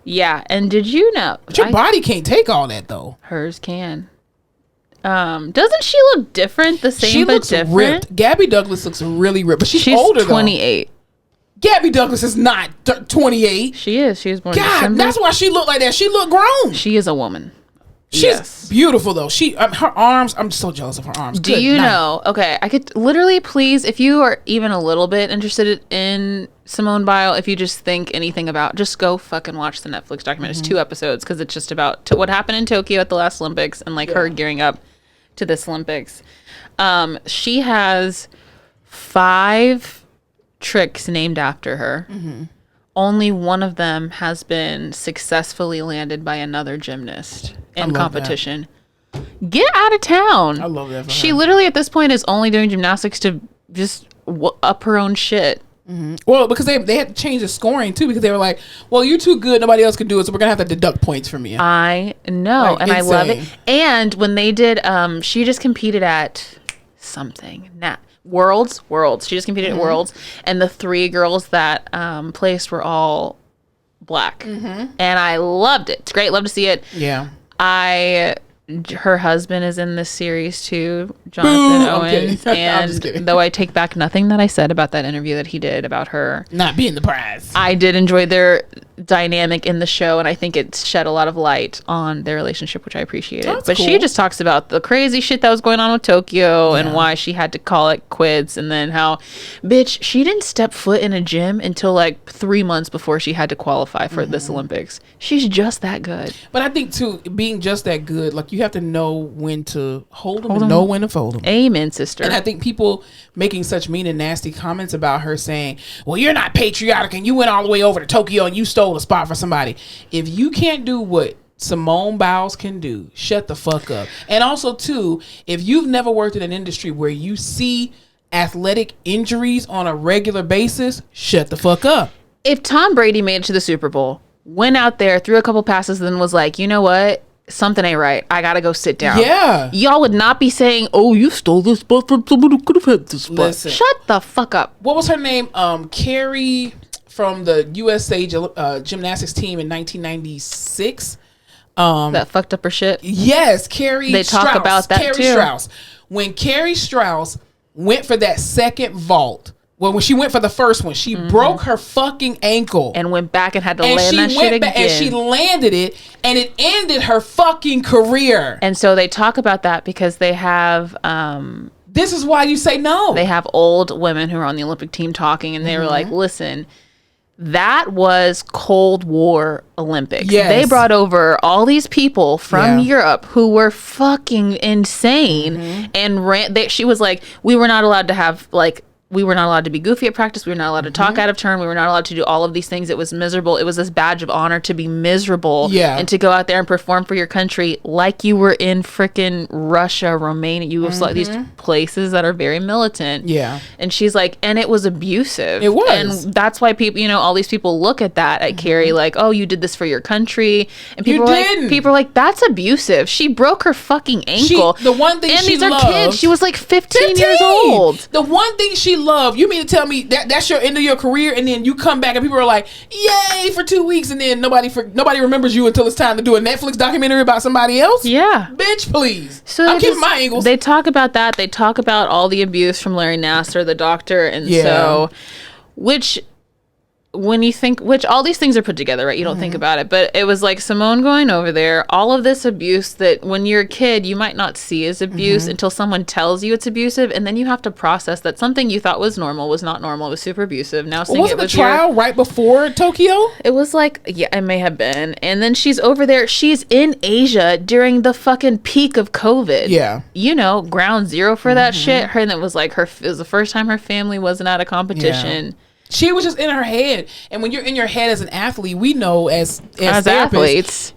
A: Yeah. And did you know?
B: But your body can't take all that though.
A: Hers can. Doesn't she look different? The same,
B: she
A: but
B: looks
A: different.
B: Ripped. Gabby Douglas looks really ripped, but she's older
A: 28.
B: Gabby Douglas is not 28.
A: She is. She was born.
B: God,
A: December.
B: That's why she looked like that. She looked grown.
A: She is a woman.
B: She's beautiful though. Her arms. I'm so jealous of her arms.
A: Do you know? Okay, I could literally please, if you are even a little bit interested in Simone Biles, if you just think anything about, just go fucking watch the Netflix documentary. It's 2 episodes because it's just about what happened in Tokyo at the last Olympics and like her gearing up to this Olympics. She has 5 tricks named after her. Only one of them has been successfully landed by another gymnast in competition. Get out of town.
B: I love that.
A: She literally at this point is only doing gymnastics to just up her own shit.
B: Well, because they had to change the scoring too, because they were like, well, you're too good, nobody else can do it, so we're gonna have to deduct points from you.
A: I know, like, and insane. I love it. And when they did, she just competed at something. Worlds. She just competed at Worlds, and the 3 girls that placed were all black, and I loved it. It's great. Love to see it.
B: Yeah.
A: Her husband is in this series too, Jonathan Owens. And though I take back nothing that I said about that interview that he did about her
B: not being the prize,
A: I did enjoy their dynamic in the show, and I think it shed a lot of light on their relationship, which I appreciated. But cool. She just talks about the crazy shit that was going on with Tokyo and why she had to call it quits, and then how, bitch, she didn't step foot in a gym until like 3 months before she had to qualify for this Olympics. She's just that good.
B: But I think too, being just that good, like, you have to know when to hold them and know when to fold them.
A: Amen, sister.
B: And I think people making such mean and nasty comments about her, saying, well, you're not patriotic and you went all the way over to Tokyo and you stole a spot for somebody. If you can't do what Simone Biles can do, shut the fuck up. And also too, if you've never worked in an industry where you see athletic injuries on a regular basis, shut the fuck up.
A: If Tom Brady made it to the Super Bowl, went out there, threw a couple passes, then was like, you know what? Something ain't right. I gotta go sit down.
B: Yeah.
A: Y'all would not be saying, oh, you stole this spot from someone who could have had this spot. Listen, shut the fuck up.
B: What was her name? Carrie from the USA gymnastics team in 1996.
A: That fucked up her shit?
B: Yes, Carrie
A: They
B: Strauss.
A: talk about that
B: Carrie
A: too.
B: Strauss. When Carrie Strauss went for that second vault, when she went for the first one, she broke her fucking ankle.
A: And went back and had to land that shit again.
B: And she landed it, and it ended her fucking career.
A: And so they talk about that because they have...
B: this is why you say no.
A: They have old women who are on the Olympic team talking, and they were like, listen... That was Cold War Olympics.
B: Yes.
A: They brought over all these people from Europe who were fucking insane and she was like, we were not allowed to have we were not allowed to be goofy at practice. We were not allowed to talk out of turn. We were not allowed to do all of these things. It was miserable. It was this badge of honor to be miserable and to go out there and perform for your country like you were in freaking Russia, Romania, Yugoslavia, these places that are very militant.
B: Yeah.
A: And she's like, and it was abusive.
B: It was.
A: And that's why people, all these people look at that at Carrie like, oh, you did this for your country. And people are like, that's abusive. She broke her fucking ankle.
B: The one thing
A: and
B: she
A: these
B: loved,
A: are kids. She was like 15 years old.
B: The one thing she loved, you mean to tell me that's your end of your career, and then you come back and people are like, yay, for 2 weeks, and then nobody remembers you until it's time to do a Netflix documentary about somebody else?
A: Yeah.
B: Bitch, please.
A: So
B: I'm keeping my angles.
A: They talk about that. They talk about all the abuse from Larry Nassar, the doctor, and which all these things are put together, right? You don't think about it, but it was like Simone going over there, all of this abuse that when you're a kid, you might not see as abuse until someone tells you it's abusive, and then you have to process that something you thought was normal was not normal, it was super abusive. Now seeing
B: wasn't the trial right before Tokyo?
A: It was like, yeah, it may have been. And then she's over there, she's in Asia during the fucking peak of COVID.
B: Yeah.
A: Ground zero for that shit. And it was like it was the first time her family wasn't at a competition.
B: Yeah. She was just in her head. And when you're in your head as an athlete, we know as
A: athletes.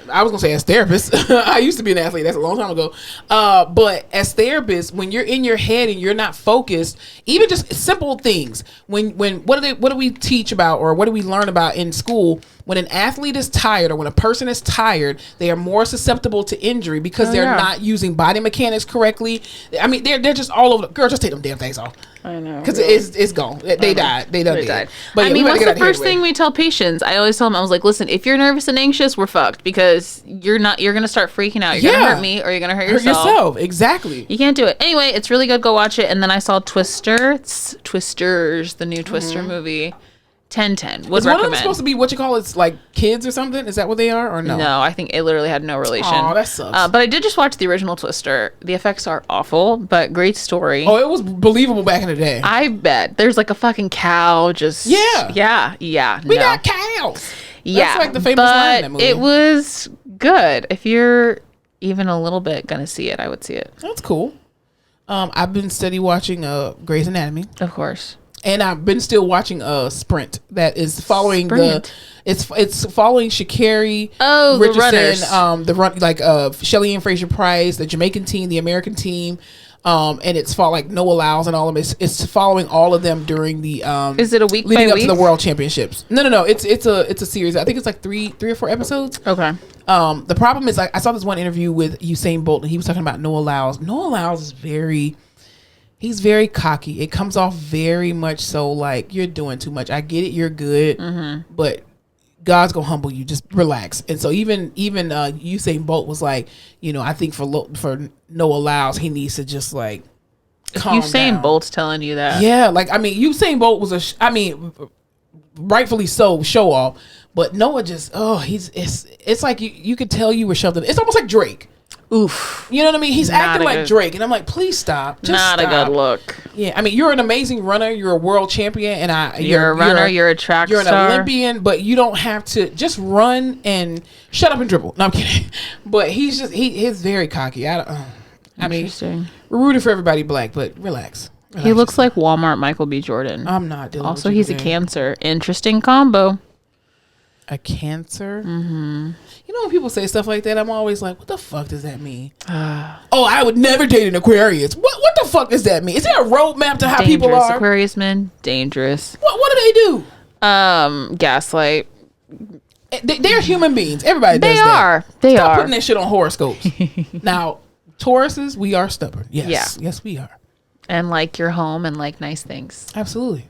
B: I was gonna say as therapists. I used to be an athlete. That's a long time ago. But as therapists, when you're in your head and you're not focused, even just simple things. When what do we teach about, or what do we learn about in school? When an athlete is tired, or when a person is tired, they are more susceptible to injury because they're not using body mechanics correctly. I mean, they're just all over. Girl, just take them damn things off.
A: I know,
B: because it's gone. They died. They died.
A: But I mean, what's the first thing we tell patients? I always tell them, I was like, listen, if you're nervous and anxious, we're fucked, because you're gonna start freaking out. You're gonna hurt me, or you're gonna hurt yourself.
B: Exactly.
A: You can't do it. Anyway, it's really good. Go watch it. And then I saw Twisters, the new Twister movie. 10/10. Would
B: Is
A: recommend.
B: One of them supposed to be what you call it's like kids or something? Is that what they are, or no?
A: No, I think it literally had no relation.
B: Oh, that sucks.
A: But I did just watch the original Twister. The effects are awful, but great story.
B: Oh, it was believable back in the day.
A: I bet. There's like a fucking cow just... Yeah.
B: We got cows.
A: Yeah.
B: That's like the famous line in that movie.
A: It was good. If you're even a little bit gonna see it, I would see it.
B: That's cool. I've been steady watching Grey's Anatomy.
A: Of course.
B: And I've been still watching Sprint, that is following it's following Sha'Carri Richardson,
A: the runners.
B: Shelley and Fraser Price, the Jamaican team, the American team. And it's for like Noah Lyles and all of them. It's following all of them during the
A: Is it a week
B: leading
A: by
B: up
A: week?
B: to the World Championships? No. It's a series. I think it's like three or four episodes.
A: Okay.
B: The problem is, I saw this one interview with Usain Bolt, and he was talking about Noah Lyles. Noah Lyles is he's very cocky. It comes off very much so like, you're doing too much. I get it, you're good, but God's gonna humble you. Just relax. And so even Usain Bolt was like, I think for Noah Lyles, he needs to just like calm
A: Usain
B: down.
A: Bolt's telling you that.
B: Yeah, like Usain Bolt was rightfully so show off, but Noah just it's like you could tell you were shoved in. It's almost like Drake.
A: Oof.
B: You know what I mean? He's
A: Not
B: acting
A: a
B: like
A: good-
B: Drake, and I'm like, please stop. Just
A: Not
B: stop.
A: a good look.
B: Yeah, you're an amazing runner. You're a world champion, and
A: You're a runner. You're a track
B: You're an
A: star.
B: Olympian, but you don't have to just run and shut up and dribble. No, I'm kidding. But he's very cocky.
A: Interesting.
B: We're rooting for everybody black, but relax.
A: He looks like Walmart Michael B. Jordan.
B: I'm not dealing
A: Also,
B: with
A: he's a Cancer. Interesting combo.
B: A Cancer? Mm-hmm. When people say stuff like that, I'm always like, what the fuck does that mean? I would never date an Aquarius. What the fuck does that mean? Is there a roadmap to how people are?
A: Aquarius men, dangerous.
B: What do they do?
A: Gaslight.
B: They're human beings. Everybody does that.
A: They
B: Stop
A: are.
B: putting that shit on horoscopes. Now, Tauruses, we are stubborn. Yes.
A: Yeah.
B: Yes, we are.
A: And like your home and like nice things.
B: Absolutely.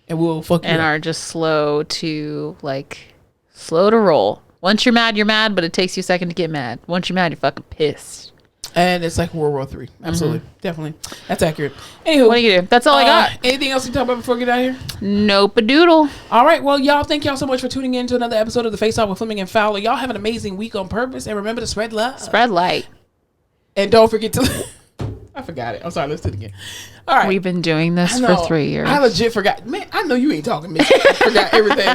B: And we'll fuck you
A: and
B: up.
A: are just slow to roll. Once you're mad, but it takes you a second to get mad. Once you're mad, you're fucking pissed.
B: And it's like World War III. Absolutely. Definitely. That's accurate. Anywho.
A: What do you do? That's all I got.
B: Anything else you talk about before we get out of here?
A: Nope a doodle.
B: All right. Well, y'all, thank y'all so much for tuning in to another episode of The Face Off with Fleming and Fowler. Y'all have an amazing week on purpose. And remember to spread love.
A: Spread light.
B: And don't forget to... I forgot it. I'm sorry. Let's do it again. All right.
A: We've been doing this for 3 years.
B: I legit forgot. Man, I know you ain't talking, Mitch. I forgot everything.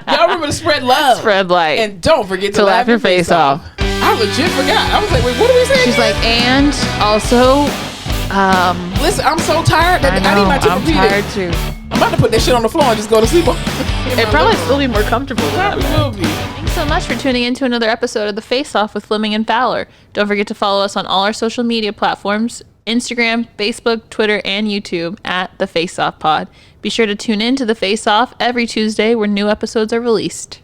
B: Y'all remember to spread love.
A: Spread light.
B: And don't forget
A: to laugh your face off.
B: I legit forgot. I was like, wait, what are we saying?
A: She's like, and also,
B: listen, I'm so tired that I need my
A: I'm tired
B: Tempur-Pedic.
A: too.
B: I'm about to put that shit on the floor and just go to sleep on
A: It'd probably still be more comfortable.
B: Probably will be.
A: Thanks so much for tuning in to another episode of The Face Off with Fleming and Fowler. Don't forget to follow us on all our social media platforms, Instagram, Facebook, Twitter, and YouTube at The Face Off Pod. Be sure to tune in to The Face Off every Tuesday where new episodes are released.